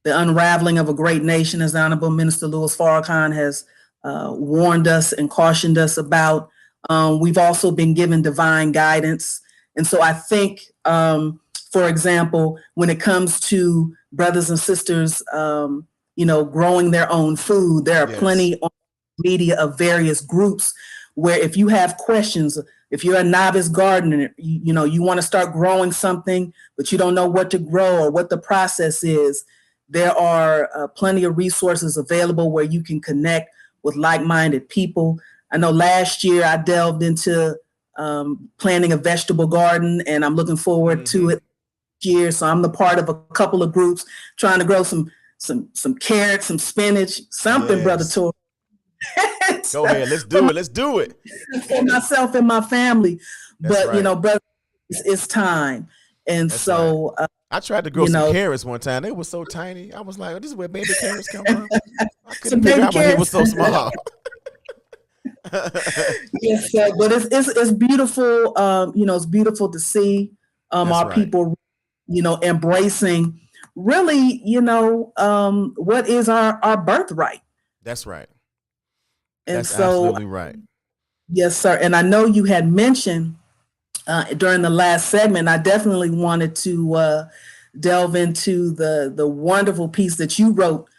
the unraveling of a great nation, as the Honorable Minister Louis Farrakhan has warned us and cautioned us about. We've also been given divine guidance. And so I think, for example, when it comes to brothers and sisters, growing their own food, there are plenty on media of various groups where if you have questions, if you're a novice gardener, you want to start growing something, but you don't know what to grow or what the process is, there are plenty of resources available where you can connect with like-minded people. I know last year I delved into planting a vegetable garden, and I'm looking forward to it this year. So I'm the part of a couple of groups trying to grow some carrots, some spinach, something, Brother Toure. Go ahead, let's do it. For myself and my family. That's but right. brother, it's time. And That's so right. I tried to grow some carrots one time. They were so tiny. I was like, oh, this is where baby carrots come from. I couldn't figure out why they were so small. Yes, sir. But it's beautiful. It's beautiful to see our people, embracing really, what is our birthright. That's right. And That's so, absolutely right. Yes, sir. And I know you had mentioned during the last segment, I definitely wanted to delve into the wonderful piece that you wrote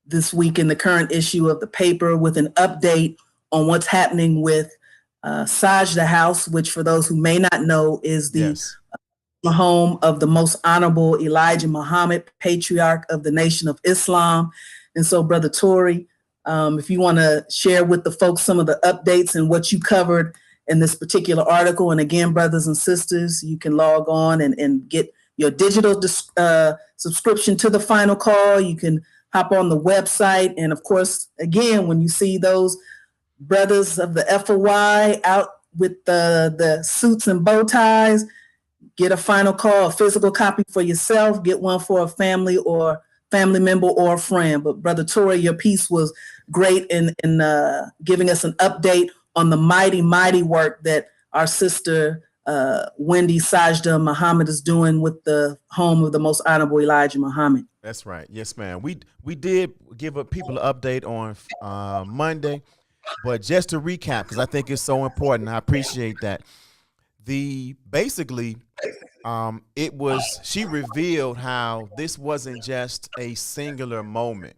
this week in the current issue of the paper with an update on what's happening with Sajda House, which for those who may not know is the home of the most honorable Elijah Muhammad, patriarch of the Nation of Islam. And so, Brother Toure, if you want to share with the folks some of the updates and what you covered in this particular article. And again, brothers and sisters, you can log on and get your digital subscription to the Final Call. You can hop on the website. And of course, again, when you see those brothers of the FOY out with the suits and bow ties, get a Final Call, a physical copy for yourself, get one for a family member or a friend. But Brother Toure, your piece was great in giving us an update on the mighty, mighty work that our sister Wendy Sajda Muhammad is doing with the home of the most honorable Elijah Muhammad. That's right. Yes, ma'am. We did give people an update on Monday, but just to recap, because I think it's so important, I appreciate that. She revealed how this wasn't just a singular moment,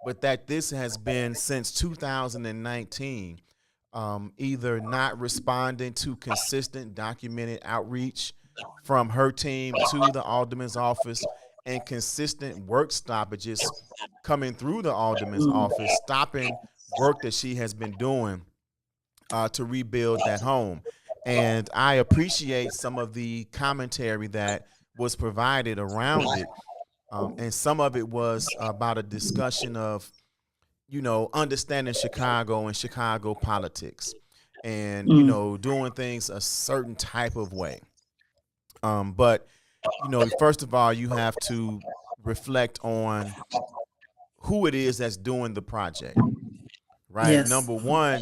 but that this has been since 2019, either not responding to consistent documented outreach from her team to the alderman's office and consistent work stoppages coming through the alderman's office, stopping work that she has been doing to rebuild that home. And I appreciate some of the commentary that was provided around it. And some of it was about a discussion of, understanding Chicago and Chicago politics and, doing things a certain type of way. But, first of all, you have to reflect on who it is that's doing the project, right? Yes. Number one,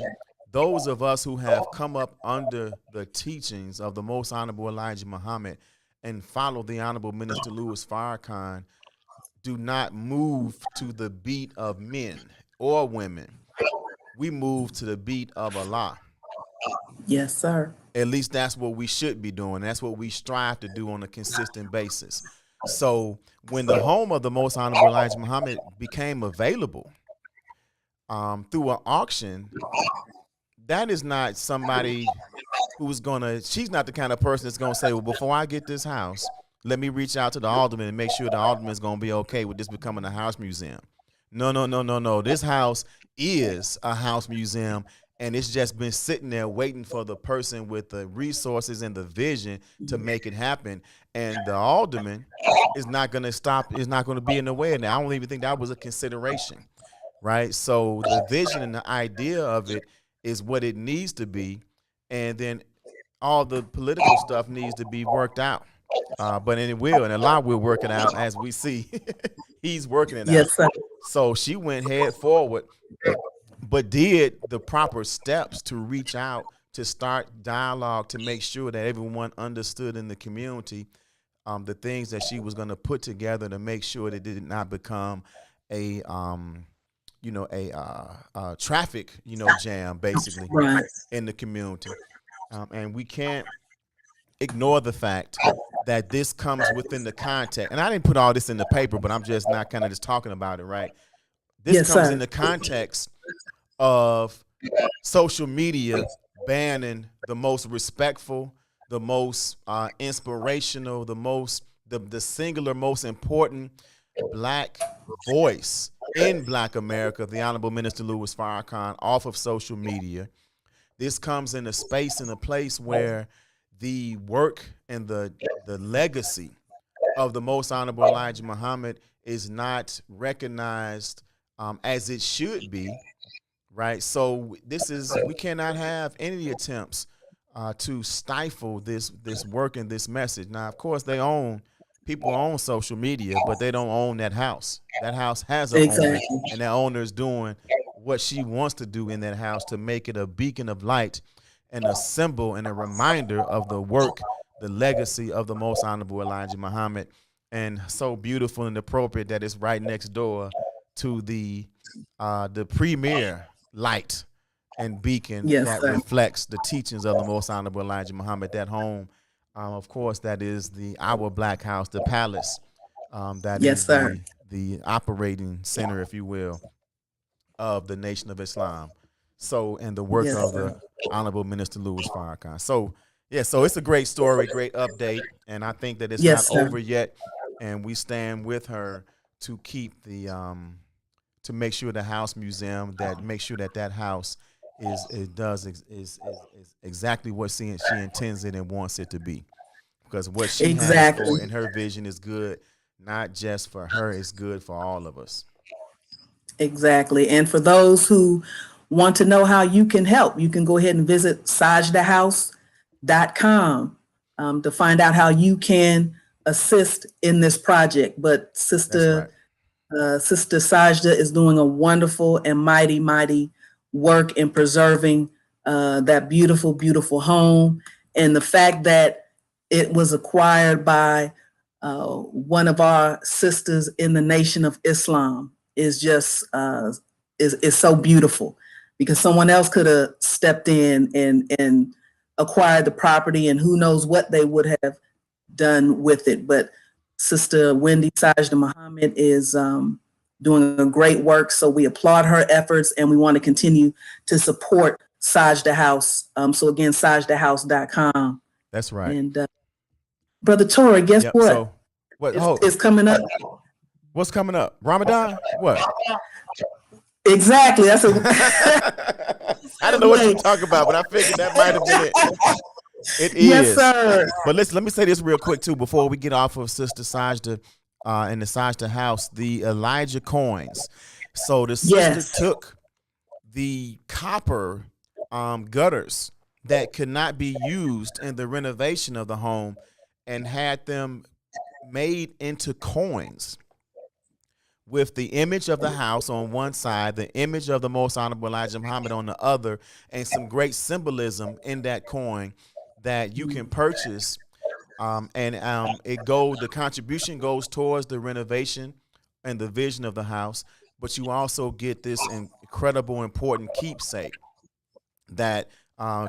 those of us who have come up under the teachings of the Most Honorable Elijah Muhammad and follow the Honorable Minister Louis Farrakhan do not move to the beat of men or women. We move to the beat of Allah. Yes, sir. At least that's what we should be doing. That's what we strive to do on a consistent basis. So when the home of the Most Honorable Elijah Muhammad became available through an auction, that is not somebody she's not the kind of person that's going to say, well, before I get this house, let me reach out to the alderman and make sure the alderman is going to be okay with this becoming a house museum. No. This house is a house museum, and it's just been sitting there waiting for the person with the resources and the vision to make it happen. And the alderman is not going to stop, is not going to be in the way. And I don't even think that was a consideration, right? So the vision and the idea of it is what it needs to be. And then all the political stuff needs to be worked out. But it will, and Allah will work it out as we see. He's working it Yes, out. sir. So she went head forward, but did the proper steps to reach out, to start dialogue, to make sure that everyone understood in the community the things that she was going to put together to make sure that it did not become a traffic, jam basically Right. in the community. And we can't ignore the fact that this comes within the context. And I didn't put all this in the paper, but I'm just not kind of just talking about it, right? This Yes, comes sir. in the context of social media banning the most respectful, the most inspirational, the singular most important Black voice in Black America, the Honorable Minister Louis Farrakhan, off of social media. This comes in a space and a place where the work and the legacy of the Most Honorable Elijah Muhammad is not recognized as it should be, right? So we cannot have any attempts to stifle this work and this message. Now, of course, people own social media, but they don't own that house. That house has an owner, and that owner is doing what she wants to do in that house to make it a beacon of light and a symbol and a reminder of the work, the legacy of the Most Honorable Elijah Muhammad. And so beautiful and appropriate that it's right next door to the premier light and beacon that reflects the teachings of the Most Honorable Elijah Muhammad. That home, of course, that is our Black House, the palace. That is the operating center, if you will, of the Nation of Islam. So, and the work of the Honorable Minister Louis Farrakhan. So, so it's a great story, great update, and I think that it's not over yet. And we stand with her to keep to make sure the house museum, make sure that house is exactly what she intends it and wants it to be, because what she has for in her vision is good, not just for her, it's good for all of us. Exactly. And for those who want to know how you can help, you can go ahead and visit sajdahouse.com to find out how you can assist in this project. But Sister Sajda is doing a wonderful and mighty work in preserving that beautiful, beautiful home. And the fact that it was acquired by one of our sisters in the Nation of Islam is just is so beautiful, because someone else could have stepped in and acquired the property, and who knows what they would have done with it. But Sister Wendy Sajda Muhammad is doing a great work, so we applaud her efforts, and we want to continue to support Sajda House. So again, sajdahouse.com. That's right. And Brother Toure, guess what? So, what is coming up? What's coming up? Ramadan? What? Exactly. That's I don't know what you're talking about, but I figured that might have been it. It Yes, is. sir. But listen, let me say this real quick too before we get off of Sister Sajda and the Sajda house, the Elijah coins. So the sister Yes. took the copper gutters that could not be used in the renovation of the home and had them made into coins with the image of the house on one side, the image of the most honorable Elijah Muhammad on the other, and some great symbolism in that coin that you can purchase. The contribution goes towards the renovation and the vision of the house, but you also get this incredible, important keepsake that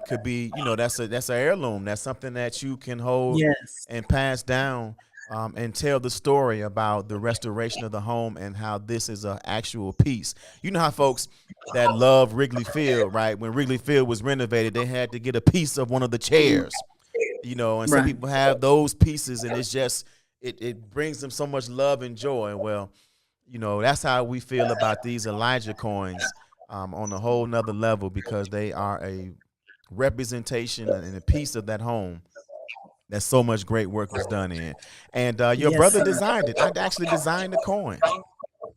could be, that's a heirloom. That's something that you can hold Yes. and pass down and tell the story about the restoration of the home and how this is an actual piece. You know how folks that love Wrigley Field, right? When Wrigley Field was renovated, they had to get a piece of one of the chairs, and some Right. people have those pieces, and it's just it brings them so much love and joy. Well, that's how we feel about these Elijah coins on a whole nother level, because they are a representation and a piece of that home that so much great work was done in. And your Yes, brother sir. designed it. I actually designed the coin.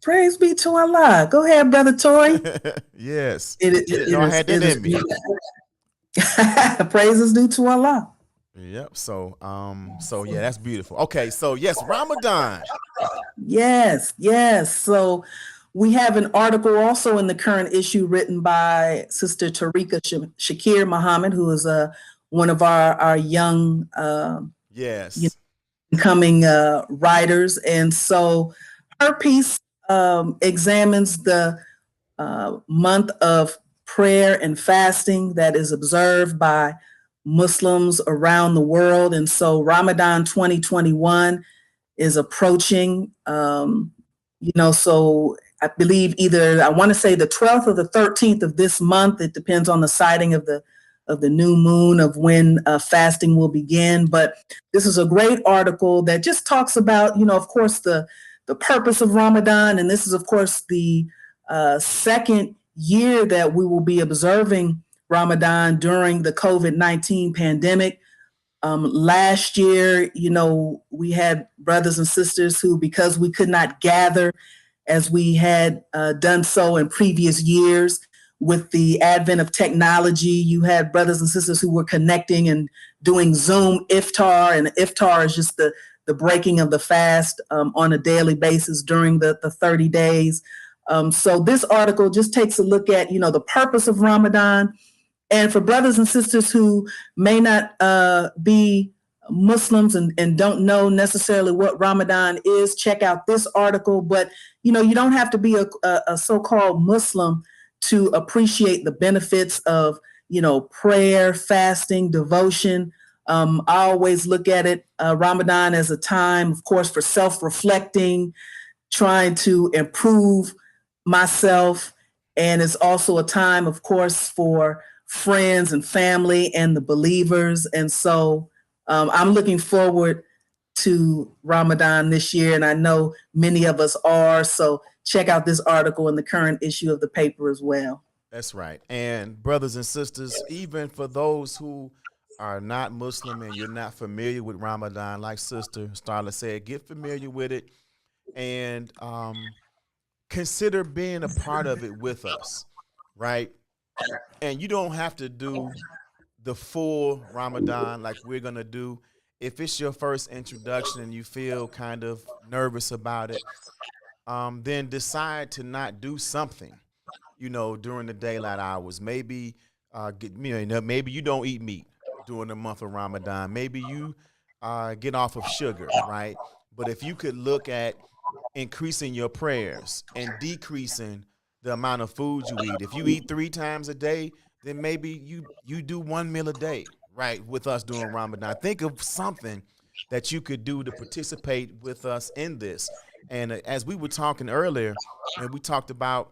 Praise be to Allah. Go ahead, Brother Tory. Yes. It, I didn't know I had that in me. Praise is due to Allah. Yep. So yeah, that's beautiful. Okay, so yes, Ramadan. Yes, yes. So we have an article also in the current issue written by Sister Tariqa Shakir Muhammad, who is one of our young Yes. incoming writers. And so her piece examines the month of prayer and fasting that is observed by Muslims around the world. And so Ramadan 2021 is approaching, so I believe I want to say the 12th or the 13th of this month. It depends on the sighting of the new moon of when fasting will begin. But this is a great article that just talks about, of course, the purpose of Ramadan. And this is, of course, the second year that we will be observing Ramadan during the COVID-19 pandemic. Last year, we had brothers and sisters who, because we could not gather as we had done so in previous years, with the advent of technology, you had brothers and sisters who were connecting and doing Zoom iftar, and iftar is just the breaking of the fast on a daily basis during the 30 days. So this article just takes a look at, the purpose of Ramadan. And for brothers and sisters who may not be Muslims and don't know necessarily what Ramadan is, check out this article. But, you don't have to be a so-called Muslim to appreciate the benefits of, prayer, fasting, devotion. I always look at it, Ramadan, as a time, of course, for self-reflecting, trying to improve myself. And it's also a time, of course, for friends and family and the believers. And so I'm looking forward to Ramadan this year, and I know many of us are. So check out this article in the current issue of the paper as well. That's right. And brothers and sisters, even for those who are not Muslim and you're not familiar with Ramadan, like Sister Starla said, get familiar with it and consider being a part of it with us, right? And you don't have to do the full Ramadan like we're going to do. If it's your first introduction and you feel kind of nervous about it, then decide to not do something, during the daylight hours. Maybe, maybe you don't eat meat during the month of Ramadan. Maybe you get off of sugar, right? But if you could look at increasing your prayers and decreasing the amount of food you eat. If you eat 3 times a day, then maybe you do 1 meal a day, right, with us during Ramadan. Think of something that you could do to participate with us in this. And as we were talking earlier, and we talked about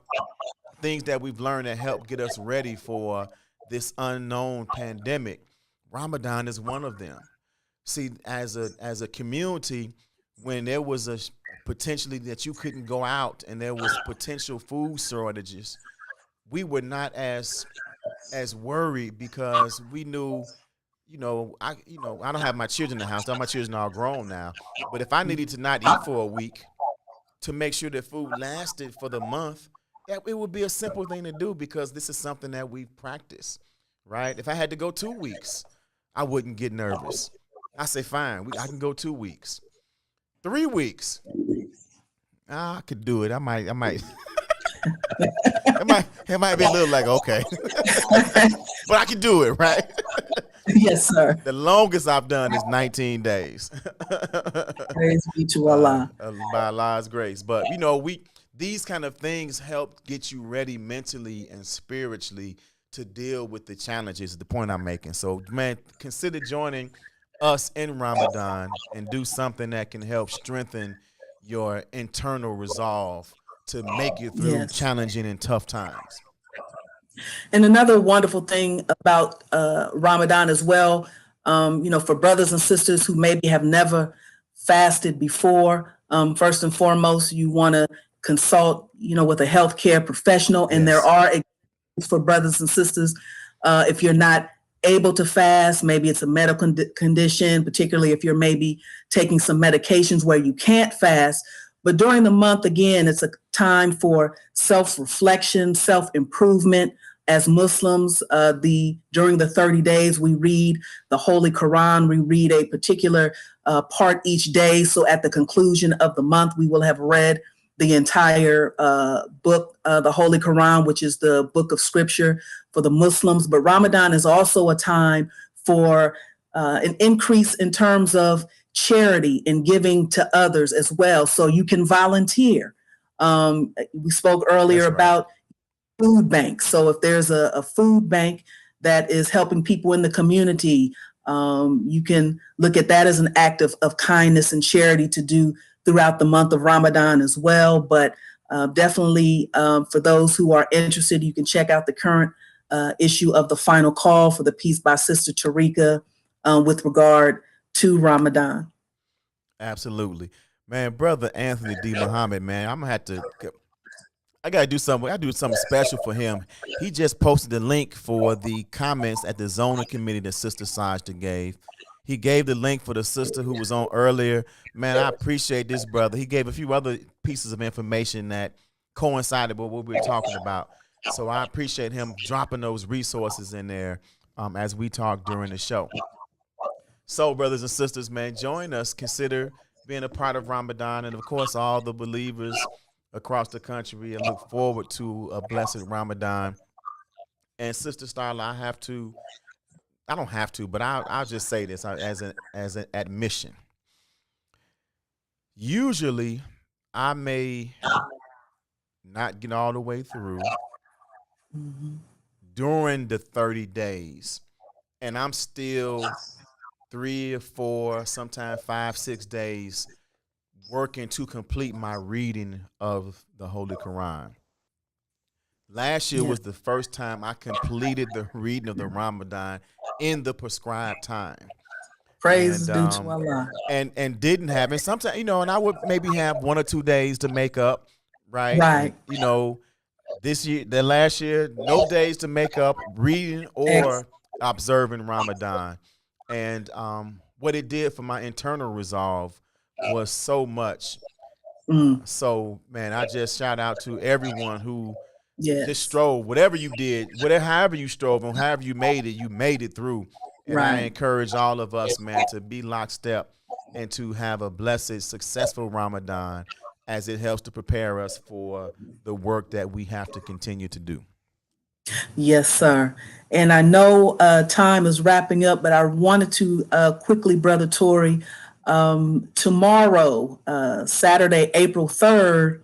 things that we've learned that help get us ready for this unknown pandemic, Ramadan is one of them. See, as a community, when there was a potentially that you couldn't go out and there was potential food shortages, we were not as worried because we knew, I don't have my children in the house. All my children are all grown now. But if I needed to not eat for a week to make sure that food lasted for the month, that it would be a simple thing to do because this is something that we practice, right? If I had to go 2 weeks, I wouldn't get nervous. I say, fine, I can go 2 weeks. 3 weeks, I could do it. I might. it might be a little like, okay. But I can do it, right? Yes, sir. The longest I've done is 19 days. Praise be to Allah. By Allah's grace. But, these kind of things help get you ready mentally and spiritually to deal with the challenges, the point I'm making. So, man, consider joining us in Ramadan and do something that can help strengthen your internal resolve to make it through challenging and tough times. And another wonderful thing about Ramadan as well, for brothers and sisters who maybe have never fasted before, first and foremost, you want to consult, with a healthcare professional. And there are for brothers and sisters, if you're not able to fast, maybe it's a medical condition, particularly if you're maybe taking some medications where you can't fast. But during the month, again, it's a time for self-reflection, self-improvement. As Muslims, during the 30 days, we read the Holy Quran. We read a particular part each day. So at the conclusion of the month, we will have read the entire book, the Holy Quran, which is the book of scripture for the Muslims. But Ramadan is also a time for an increase in terms of charity and giving to others as well. So you can volunteer. We spoke earlier about food banks. So if there's a food bank that is helping people in the community, you can look at that as an act of kindness and charity to do throughout the month of Ramadan as well. But definitely for those who are interested, you can check out the current issue of the Final Call for the Peace by Sister Tarika with regard to Ramadan. Absolutely. Man, Brother Anthony D. Muhammad, man, I gotta do something. I do something special for him. He just posted the link for the comments at the zoning committee that Sister Sajda gave. He gave the link for the sister who was on earlier. Man, I appreciate this brother. He gave a few other pieces of information that coincided with what we were talking about. So I appreciate him dropping those resources in there as we talk during the show. So, brothers and sisters, man, join us. Consider being a part of Ramadan, and of course, all the believers across the country, and look forward to a blessed Ramadan. And Sister Starla, I don't have to, but I'll just say this as an admission. Usually, I may not get all the way through during the 30 days, and I'm still 3 or 4, sometimes 5, 6 days working to complete my reading of the Holy Quran. Last year was the first time I completed the reading of the Ramadan in the prescribed time. Praise due to Allah. And didn't have it. Sometimes, and I would maybe have 1 or 2 days to make up, right? Right. And, the last year, no days to make up reading or observing Ramadan. And what it did for my internal resolve was so much. So, man, I just shout out to everyone who just strove, whatever you did, however you strove and however you made it through. And I encourage all of us, man, to be lockstep and to have a blessed, successful Ramadan as it helps to prepare us for the work that we have to continue to do. Yes, sir. And I know time is wrapping up, but I wanted to quickly, Brother Toure, tomorrow, Saturday, April 3rd,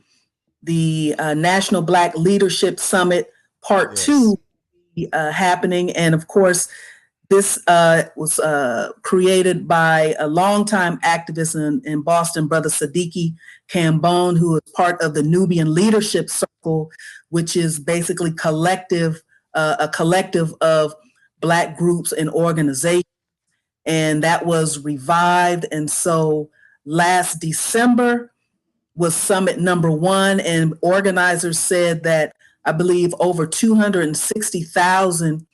the National Black Leadership Summit Part 2 happening. And of course, this was created by a longtime activist in Boston, Brother Siddiqui Cambone, who is part of the Nubian Leadership Circle, which is basically a collective of Black groups and organizations. And that was revived. And so last December was summit number 1, and organizers said that I believe over 260,000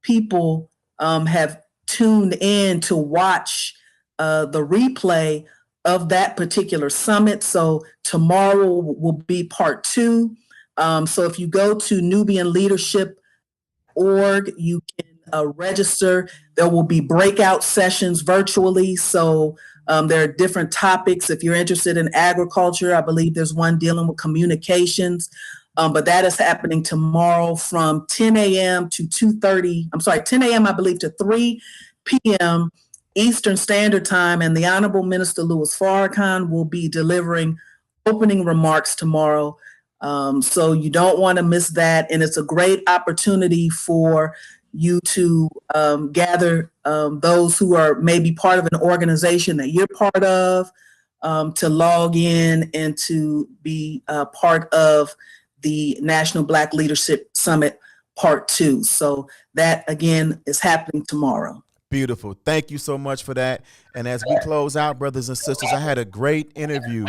people have tuned in to watch the replay of that particular summit. So tomorrow will be part 2. So if you go to nubianleadership.org, you can register. There will be breakout sessions virtually. So there are different topics. If you're interested in agriculture, I believe there's one dealing with communications. But that is happening tomorrow from 10 a.m. to 10 a.m. I believe to 3 p.m. Eastern Standard Time, and the Honorable Minister Louis Farrakhan will be delivering opening remarks tomorrow. So you don't want to miss that, and it's a great opportunity for you to gather those who are maybe part of an organization that you're part of, to log in and to be part of the National Black Leadership Summit Part 2. So that, again, is happening tomorrow. Beautiful. Thank you so much for that. And as we close out, brothers and sisters, I had a great interview,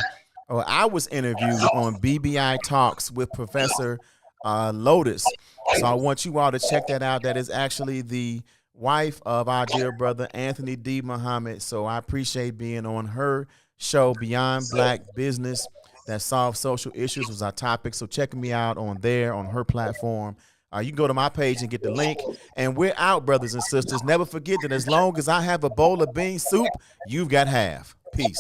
or I was interviewed on BBI Talks with Professor Lotus. So I want you all to check that out. That is actually the wife of our dear brother, Anthony D. Muhammad. So I appreciate being on her show, Beyond Black Business, that solves social issues was our topic. So check me out on there, on her platform. You can go to my page and get the link. And we're out, brothers and sisters. Never forget that as long as I have a bowl of bean soup, you've got half. Peace.